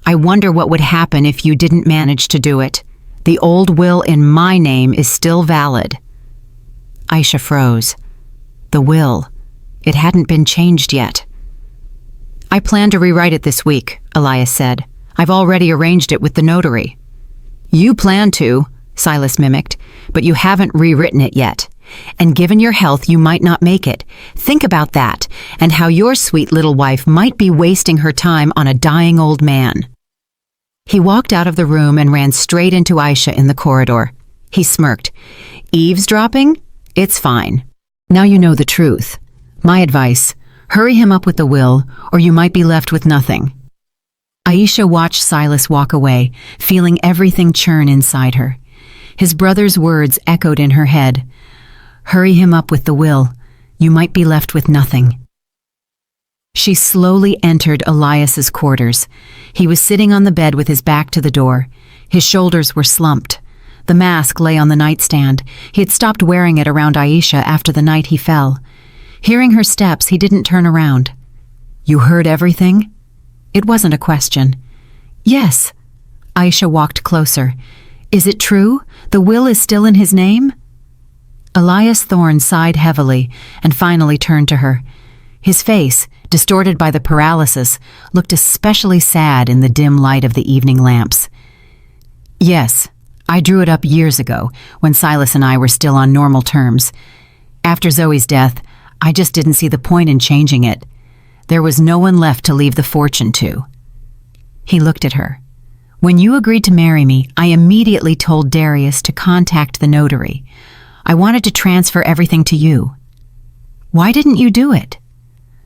I wonder what would happen if you didn't manage to do it. The old will in my name is still valid." Aisha froze. The will. It hadn't been changed yet. "I plan to rewrite it this week," Elias said. "I've already arranged it with the notary." "You plan to," Silas mimicked, "but you haven't rewritten it yet. And given your health, you might not make it. Think about that, and how your sweet little wife might be wasting her time on a dying old man." He walked out of the room and ran straight into Aisha in the corridor. He smirked. "Eavesdropping? It's fine. Now you know the truth. My advice, hurry him up with the will, or you might be left with nothing." Aisha watched Silas walk away, feeling everything churn inside her. His brother's words echoed in her head. "Hurry him up with the will. You might be left with nothing." She slowly entered Elias's quarters. He was sitting on the bed with his back to the door. His shoulders were slumped. The mask lay on the nightstand. He had stopped wearing it around Aisha after the night he fell. Hearing her steps, he didn't turn around. "You heard everything?" It wasn't a question. "Yes." Aisha walked closer. "Is it true? The will is still in his name?" Elias Thorne sighed heavily and finally turned to her. His face, distorted by the paralysis, looked especially sad in the dim light of the evening lamps. "Yes, I drew it up years ago, when Silas and I were still on normal terms. After Zoe's death, I just didn't see the point in changing it. There was no one left to leave the fortune to." He looked at her. "When you agreed to marry me, I immediately told Darius to contact the notary. I wanted to transfer everything to you. Why didn't you do it?"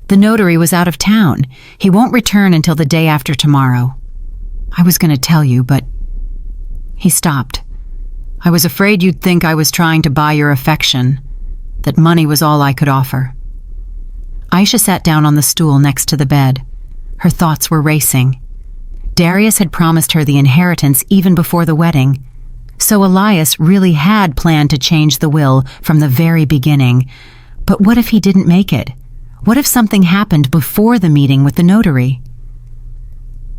"The notary was out of town. He won't return until the day after tomorrow." "I was going to tell you, but..." He stopped. "I was afraid you'd think I was trying to buy your affection, that money was all I could offer." Aisha sat down on the stool next to the bed. Her thoughts were racing. Darius had promised her the inheritance even before the wedding. So Elias really had planned to change the will from the very beginning. But what if he didn't make it? What if something happened before the meeting with the notary?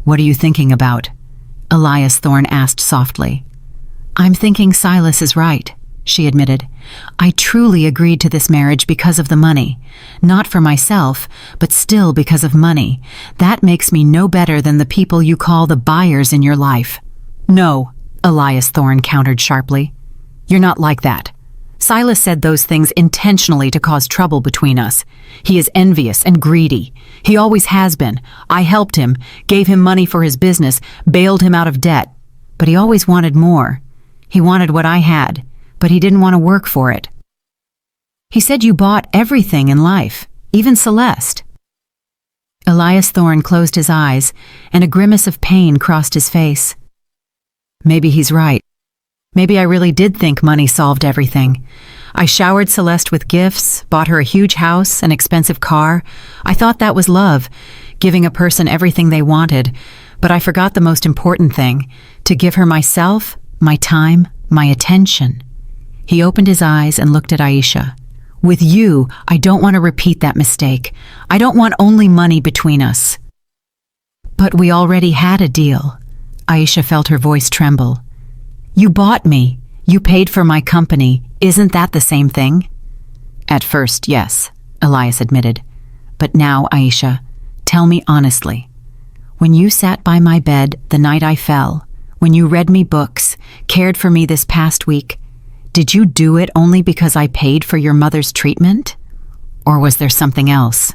"What are you thinking about?" Elias Thorne asked softly. "I'm thinking Silas is right," she admitted. "I truly agreed to this marriage because of the money. Not for myself, but still because of money. That makes me no better than the people you call the buyers in your life." "No," Elias Thorne countered sharply. "You're not like that. Silas said those things intentionally to cause trouble between us. He is envious and greedy. He always has been. I helped him, gave him money for his business, bailed him out of debt. But he always wanted more. He wanted what I had, but he didn't want to work for it. He said you bought everything in life, even Celeste." Elias Thorne closed his eyes, and a grimace of pain crossed his face. "Maybe he's right. Maybe I really did think money solved everything. I showered Celeste with gifts, bought her a huge house, an expensive car. I thought that was love, giving a person everything they wanted. But I forgot the most important thing, to give her myself, my time, my attention." He opened his eyes and looked at Aisha. "With you, I don't want to repeat that mistake. I don't want only money between us." "But we already had a deal." Aisha felt her voice tremble. "You bought me. You paid for my company. Isn't that the same thing?" "At first, yes," Elias admitted. "But now, Aisha, tell me honestly. When you sat by my bed the night I fell, when you read me books, cared for me this past week, did you do it only because I paid for your mother's treatment? Or was there something else?"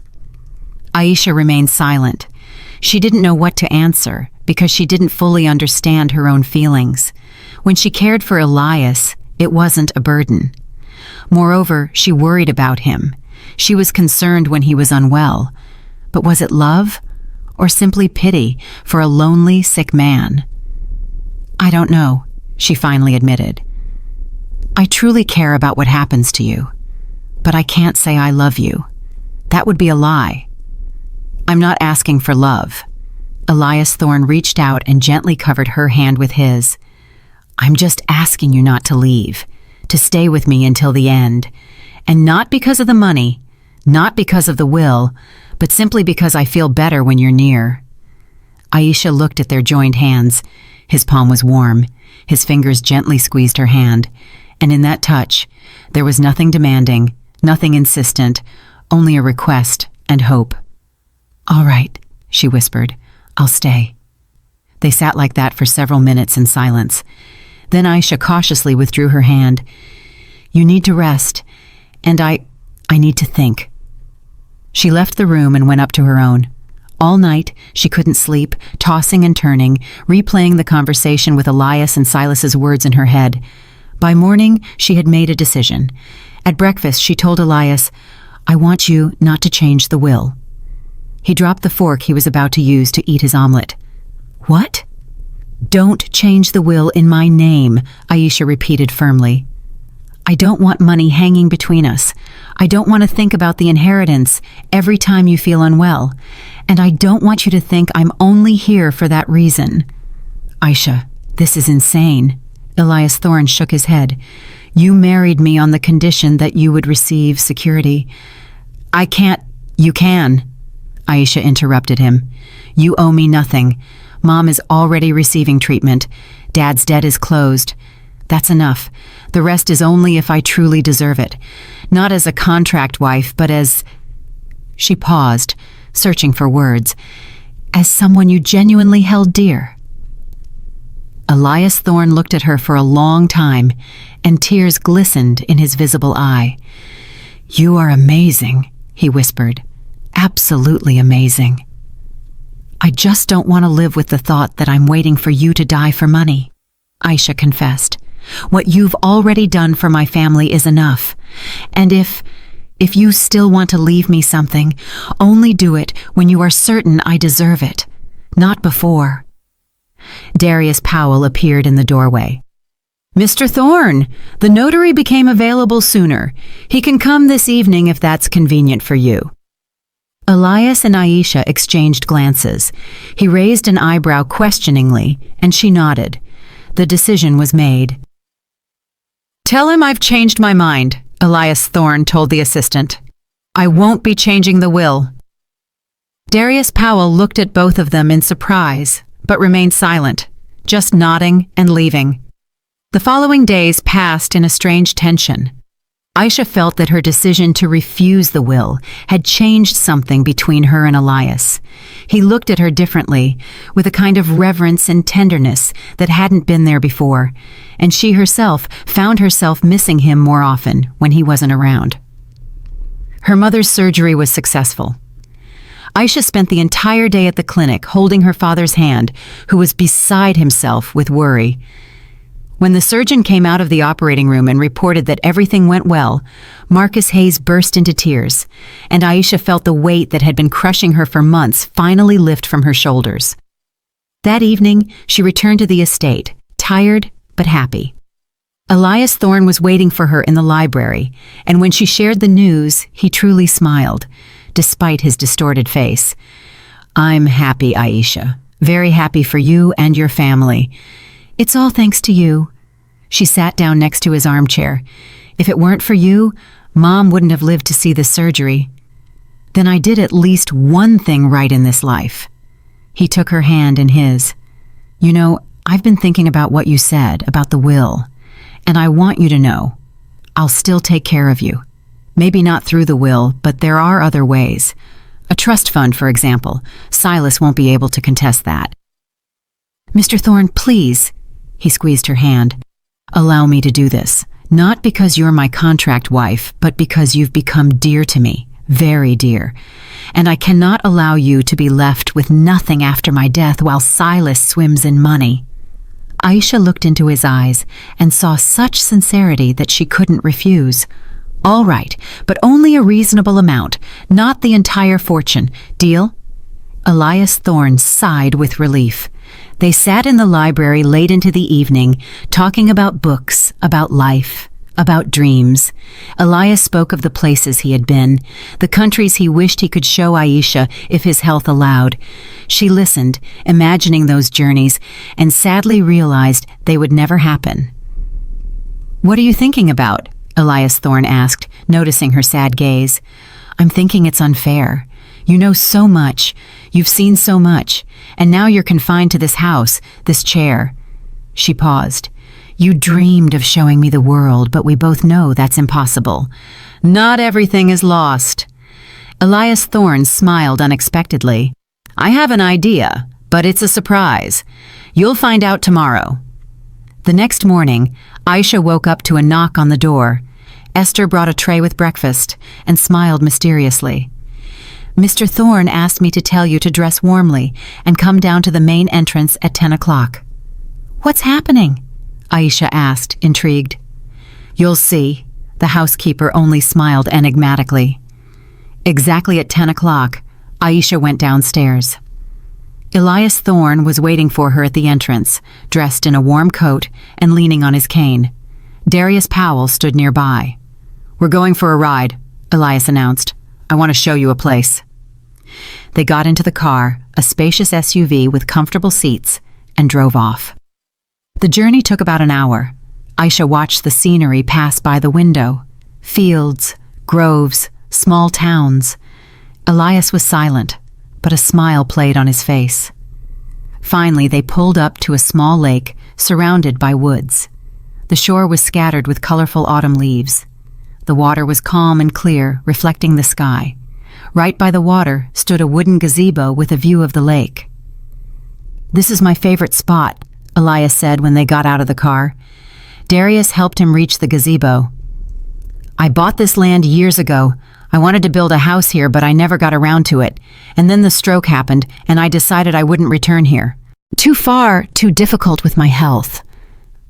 Aisha remained silent. She didn't know what to answer because she didn't fully understand her own feelings. When she cared for Elias, it wasn't a burden. Moreover, she worried about him. She was concerned when he was unwell. But was it love or simply pity for a lonely, sick man? "I don't know," she finally admitted. "I truly care about what happens to you, but I can't say I love you. That would be a lie. I'm not asking for love." Elias Thorne reached out and gently covered her hand with his. "I'm just asking you not to leave, to stay with me until the end. And not because of the money, not because of the will, but simply because I feel better when you're near." Aisha looked at their joined hands. His palm was warm. His fingers gently squeezed her hand. And in that touch, there was nothing demanding, nothing insistent, only a request and hope. "All right," she whispered. "I'll stay." They sat like that for several minutes in silence. Then Aisha cautiously withdrew her hand. "You need to rest. and I need to think." She left the room and went up to her own. All night, she couldn't sleep, tossing and turning, replaying the conversation with Elias and Silas's words in her head. By morning, she had made a decision. At breakfast, she told Elias, "I want you not to change the will." He dropped the fork he was about to use to eat his omelet. "What?" "Don't change the will in my name," Aisha repeated firmly. "I don't want money hanging between us. I don't want to think about the inheritance every time you feel unwell. And I don't want you to think I'm only here for that reason." "Aisha, this is insane." Elias Thorne shook his head. "You married me on the condition that you would receive security." "I can't." "You can," Aisha interrupted him. "You owe me nothing. Mom is already receiving treatment. Dad's debt is closed. That's enough. The rest is only if I truly deserve it. Not as a contract wife, but as—" She paused, searching for words. "As someone you genuinely held dear." Elias Thorne looked at her for a long time, and tears glistened in his visible eye. "You are amazing," he whispered. "Absolutely amazing. I just don't want to live with the thought that I'm waiting for you to die for money," Aisha confessed. "What you've already done for my family is enough. And if you still want to leave me something, only do it when you are certain I deserve it, not before." Darius Powell appeared in the doorway. "Mr. Thorne, the notary became available sooner. He can come this evening if that's convenient for you." Elias and Aisha exchanged glances. He raised an eyebrow questioningly, and she nodded. The decision was made. "Tell him I've changed my mind," Elias Thorne told the assistant. "I won't be changing the will." Darius Powell looked at both of them in surprise, but remained silent, just nodding and leaving. The following days passed in a strange tension. Aisha felt that her decision to refuse the will had changed something between her and Elias. He looked at her differently, with a kind of reverence and tenderness that hadn't been there before, and she herself found herself missing him more often when he wasn't around. Her mother's surgery was successful. Aisha spent the entire day at the clinic holding her father's hand, who was beside himself with worry. When the surgeon came out of the operating room and reported that everything went well, Marcus Hayes burst into tears, and Aisha felt the weight that had been crushing her for months finally lift from her shoulders. That evening, she returned to the estate, tired but happy. Elias Thorne was waiting for her in the library, and when she shared the news, he truly smiled, despite his distorted face. "I'm happy, Aisha. Very happy for you and your family. It's all thanks to you." She sat down next to his armchair. "If it weren't for you, Mom wouldn't have lived to see the surgery." "Then I did at least one thing right in this life." He took her hand in his. "You know, I've been thinking about what you said about the will, and I want you to know, I'll still take care of you. Maybe not through the will, but there are other ways. A trust fund, for example. Silas won't be able to contest that." "Mr. Thorne, please." He squeezed her hand. "Allow me to do this, not because you're my contract wife, but because you've become dear to me, very dear. And I cannot allow you to be left with nothing after my death while Silas swims in money." Aisha looked into his eyes and saw such sincerity that she couldn't refuse. "All right, but only a reasonable amount, not the entire fortune. Deal?" Elias Thorne sighed with relief. They sat in the library late into the evening, talking about books, about life, about dreams. Elias spoke of the places he had been, the countries he wished he could show Aisha if his health allowed. She listened, imagining those journeys, and sadly realized they would never happen. "What are you thinking about?" Elias Thorne asked, noticing her sad gaze. "I'm thinking it's unfair. You know so much. You've seen so much. And now you're confined to this house, this chair." She paused. "You dreamed of showing me the world, but we both know that's impossible. Not everything is lost." Elias Thorne smiled unexpectedly. "I have an idea, but it's a surprise. You'll find out tomorrow." The next morning, Aisha woke up to a knock on the door. Esther brought a tray with breakfast and smiled mysteriously. "Mr. Thorne asked me to tell you to dress warmly and come down to the main entrance at 10 o'clock. "What's happening?" Aisha asked, intrigued. "You'll see." The housekeeper only smiled enigmatically. Exactly at 10 o'clock, Aisha went downstairs. Elias Thorne was waiting for her at the entrance, dressed in a warm coat and leaning on his cane. Darius Powell stood nearby. "We're going for a ride," Elias announced. "I want to show you a place." They got into the car, a spacious SUV with comfortable seats, and drove off. The journey took about an hour. Aisha watched the scenery pass by the window. Fields, groves, small towns. Elias was silent, but a smile played on his face. Finally, they pulled up to a small lake surrounded by woods. The shore was scattered with colorful autumn leaves. The water was calm and clear, reflecting the sky. Right by the water stood a wooden gazebo with a view of the lake. "This is my favorite spot," Elias said when they got out of the car. Darius helped him reach the gazebo. "I bought this land years ago. I wanted to build a house here, but I never got around to it. And then the stroke happened, and I decided I wouldn't return here. Too far, too difficult with my health."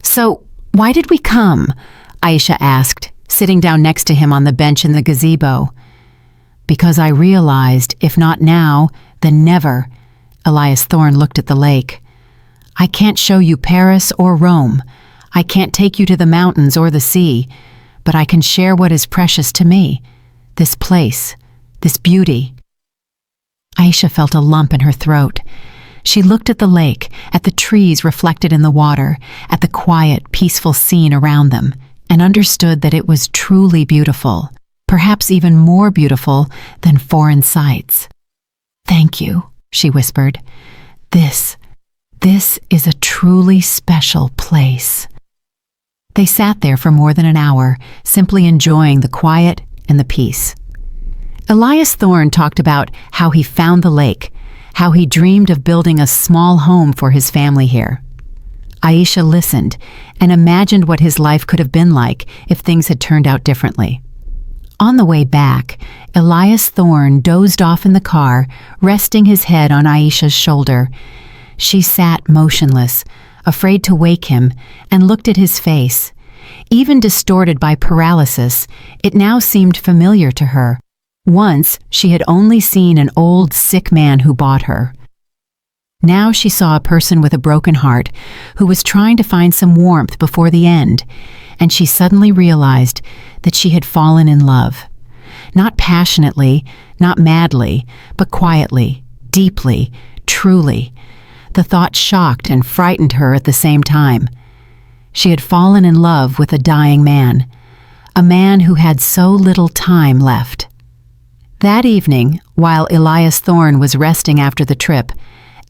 "So, why did we come?" Aisha asked, sitting down next to him on the bench in the gazebo. "Because I realized, if not now, then never." Elias Thorne looked at the lake. "I can't show you Paris or Rome. I can't take you to the mountains or the sea, but I can share what is precious to me. This place, this beauty." Aisha felt a lump in her throat. She looked at the lake, at the trees reflected in the water, at the quiet, peaceful scene around them, and understood that it was truly beautiful, perhaps even more beautiful than foreign sights. "Thank you," she whispered. This is a truly special place." They sat there for more than an hour, simply enjoying the quiet and the peace. Elias Thorne talked about how he found the lake, how he dreamed of building a small home for his family here. Aisha listened and imagined what his life could have been like if things had turned out differently. On the way back, Elias Thorne dozed off in the car, resting his head on Aisha's shoulder. She sat motionless, afraid to wake him, and looked at his face. Even distorted by paralysis, it now seemed familiar to her. Once, she had only seen an old, sick man who bought her. Now she saw a person with a broken heart who was trying to find some warmth before the end, and she suddenly realized that she had fallen in love. Not passionately, not madly, but quietly, deeply, truly. The thought shocked and frightened her at the same time. She had fallen in love with a dying man, a man who had so little time left. That evening, while Elias Thorne was resting after the trip,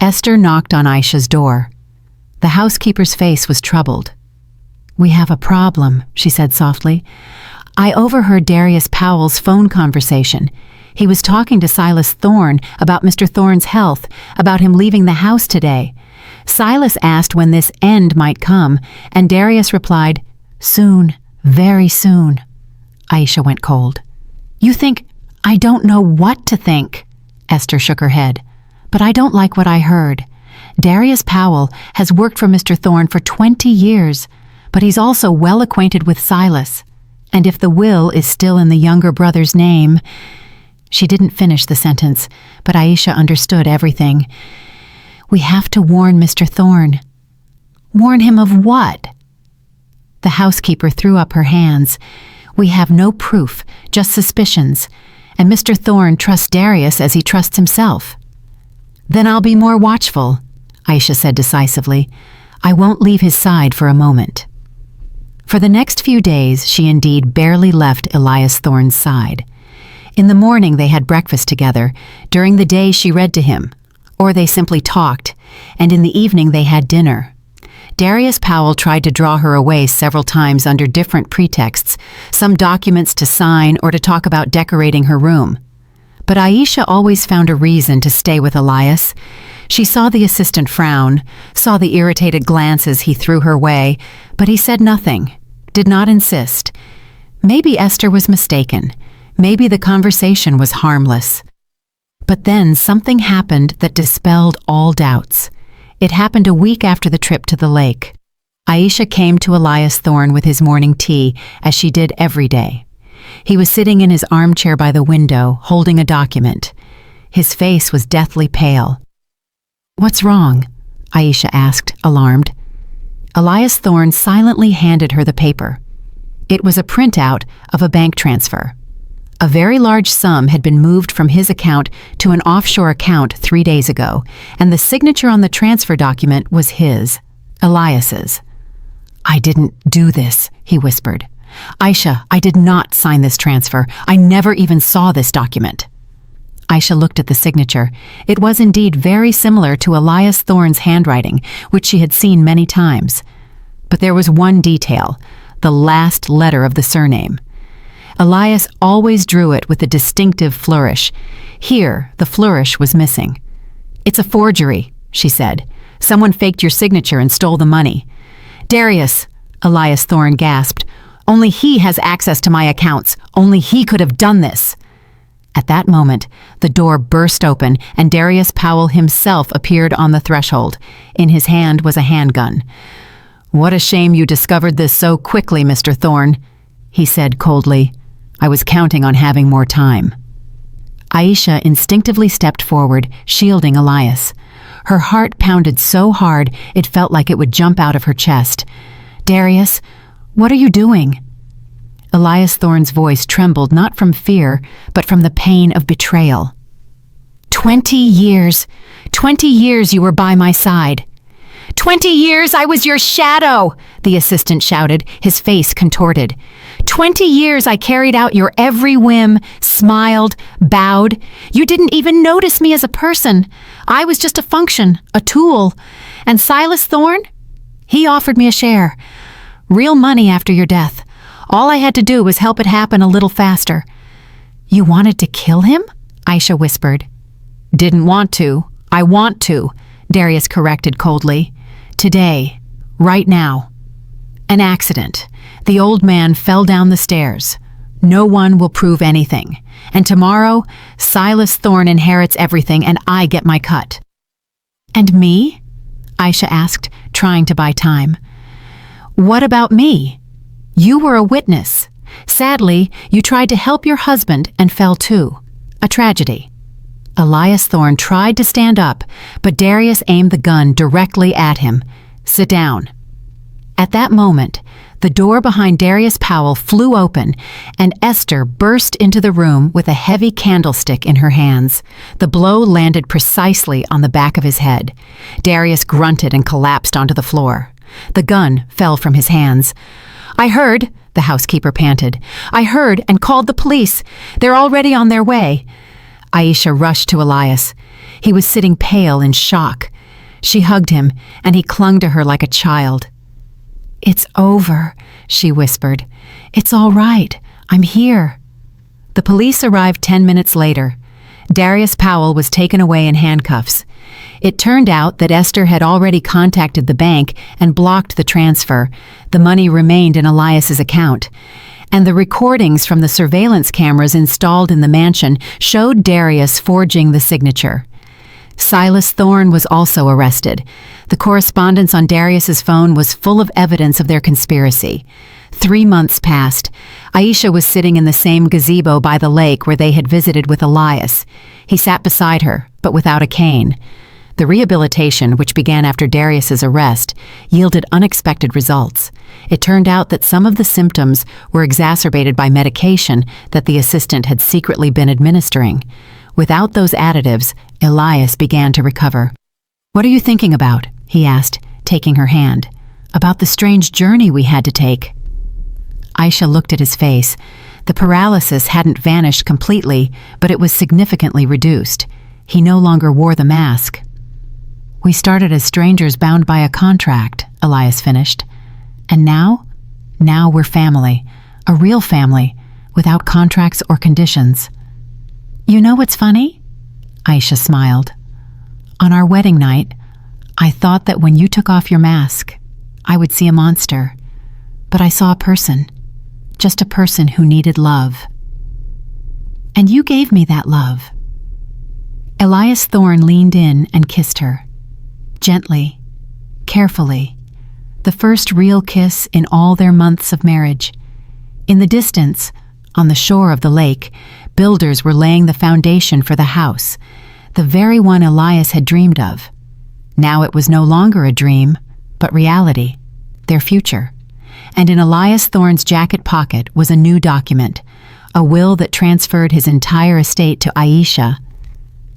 Esther knocked on Aisha's door. The housekeeper's face was troubled. "We have a problem," she said softly. "I overheard Darius Powell's phone conversation. He was talking to Silas Thorne about Mr. Thorne's health, about him leaving the house today. Silas asked when this end might come, and Darius replied, 'Soon, very soon.'" Aisha went cold. "You think I don't know what to think?" Esther shook her head. "But I don't like what I heard. Darius Powell has worked for Mr. Thorne for 20 years, but he's also well acquainted with Silas. And if the will is still in the younger brother's name—" She didn't finish the sentence, but Aisha understood everything. "We have to warn Mr. Thorne." "Warn him of what?" The housekeeper threw up her hands. "We have no proof, just suspicions, and Mr. Thorne trusts Darius as he trusts himself." "Then I'll be more watchful," Aisha said decisively. "I won't leave his side for a moment." For the next few days, she indeed barely left Elias Thorne's side. In the morning they had breakfast together. During the day she read to him, or they simply talked, and in the evening they had dinner. Darius Powell tried to draw her away several times under different pretexts, some documents to sign or to talk about decorating her room. But Aisha always found a reason to stay with Elias. She saw the assistant frown, saw the irritated glances he threw her way, but he said nothing, did not insist. Maybe Esther was mistaken. Maybe the conversation was harmless. But then something happened that dispelled all doubts. It happened a week after the trip to the lake. Aisha came to Elias Thorne with his morning tea, as she did every day. He was sitting in his armchair by the window, holding a document. His face was deathly pale. "What's wrong?" Aisha asked, alarmed. Elias Thorne silently handed her the paper. It was a printout of a bank transfer. A very large sum had been moved from his account to an offshore account 3 days ago, and the signature on the transfer document was his, Elias's. "I didn't do this," he whispered. "Aisha, I did not sign this transfer. I never even saw this document." Aisha looked at the signature. It was indeed very similar to Elias Thorne's handwriting, which she had seen many times. But there was one detail, the last letter of the surname. Elias always drew it with a distinctive flourish. Here, the flourish was missing. "It's a forgery," she said. "Someone faked your signature and stole the money." "Darius," Elias Thorne gasped. "Only he has access to my accounts. Only he could have done this." At that moment, the door burst open and Darius Powell himself appeared on the threshold. In his hand was a handgun. "What a shame you discovered this so quickly, Mr. Thorne," he said coldly. "I was counting on having more time." Aisha instinctively stepped forward, shielding Elias. Her heart pounded so hard it felt like it would jump out of her chest. "Darius, what are you doing?" Elias Thorne's voice trembled not from fear, but from the pain of betrayal. 20 years you were by my side." 20 years I was your shadow," the assistant shouted, his face contorted. 20 years I carried out your every whim, smiled, bowed. You didn't even notice me as a person. I was just a function, a tool. And Silas Thorne? He offered me a share. Real money after your death. All I had to do was help it happen a little faster." "You wanted to kill him?" Aisha whispered. "Didn't want to. I want to," Darius corrected coldly. "Today. Right now." "An accident. The old man fell down the stairs. No one will prove anything. And tomorrow, Silas Thorne inherits everything and I get my cut." "And me?" Aisha asked, trying to buy time. "What about me? You were a witness. Sadly, you tried to help your husband and fell too. A tragedy." Elias Thorne tried to stand up, but Darius aimed the gun directly at him. "Sit down." At that moment, the door behind Darius Powell flew open, and Esther burst into the room with a heavy candlestick in her hands. The blow landed precisely on the back of his head. Darius grunted and collapsed onto the floor. The gun fell from his hands. "I heard," the housekeeper panted. "I heard and called the police. They're already on their way." Aisha rushed to Elias. He was sitting pale in shock. She hugged him, and he clung to her like a child. "It's over," she whispered. "It's all right. I'm here." The police arrived 10 minutes later. Darius Powell was taken away in handcuffs. It turned out that Esther had already contacted the bank and blocked the transfer. The money remained in Elias's account. And the recordings from the surveillance cameras installed in the mansion showed Darius forging the signature. Silas Thorne was also arrested. The correspondence on Darius's phone was full of evidence of their conspiracy. 3 months passed. Aisha was sitting in the same gazebo by the lake where they had visited with Elias. He sat beside her, but without a cane. The rehabilitation, which began after Darius's arrest, yielded unexpected results. It turned out that some of the symptoms were exacerbated by medication that the assistant had secretly been administering. Without those additives, Elias began to recover. "What are you thinking about?" he asked, taking her hand. "About the strange journey we had to take." Aisha looked at his face. The paralysis hadn't vanished completely, but it was significantly reduced. He no longer wore the mask. "We started as strangers bound by a contract," Elias finished. "And now? Now we're family, a real family, without contracts or conditions." "You know what's funny?" Aisha smiled. "On our wedding night, I thought that when you took off your mask, I would see a monster. But I saw a person. just a person who needed love. And you gave me that love. Elias Thorne leaned in and kissed her. Gently, carefully, the first real kiss in all their months of marriage. In the distance, on the shore of the lake, builders were laying the foundation for the house, the very one Elias had dreamed of. Now it was no longer a dream, but reality, their future. And in Elias Thorne's jacket pocket was a new document, a will that transferred his entire estate to Aisha.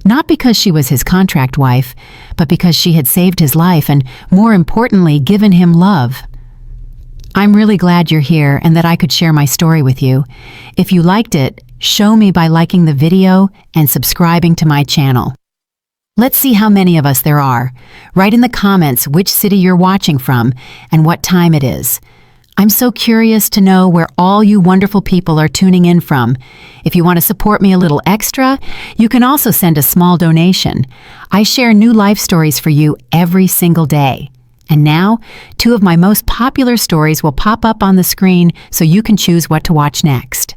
Not because she was his contract wife, but because she had saved his life and, more importantly, given him love. I'm really glad you're here and that I could share my story with you. If you liked it, show me by liking the video and subscribing to my channel. Let's see how many of us there are. Write in the comments which city you're watching from and what time it is. I'm so curious to know where all you wonderful people are tuning in from. If you want to support me a little extra, you can also send a small donation. I share new life stories for you every single day. And now, 2 of my most popular stories will pop up on the screen so you can choose what to watch next.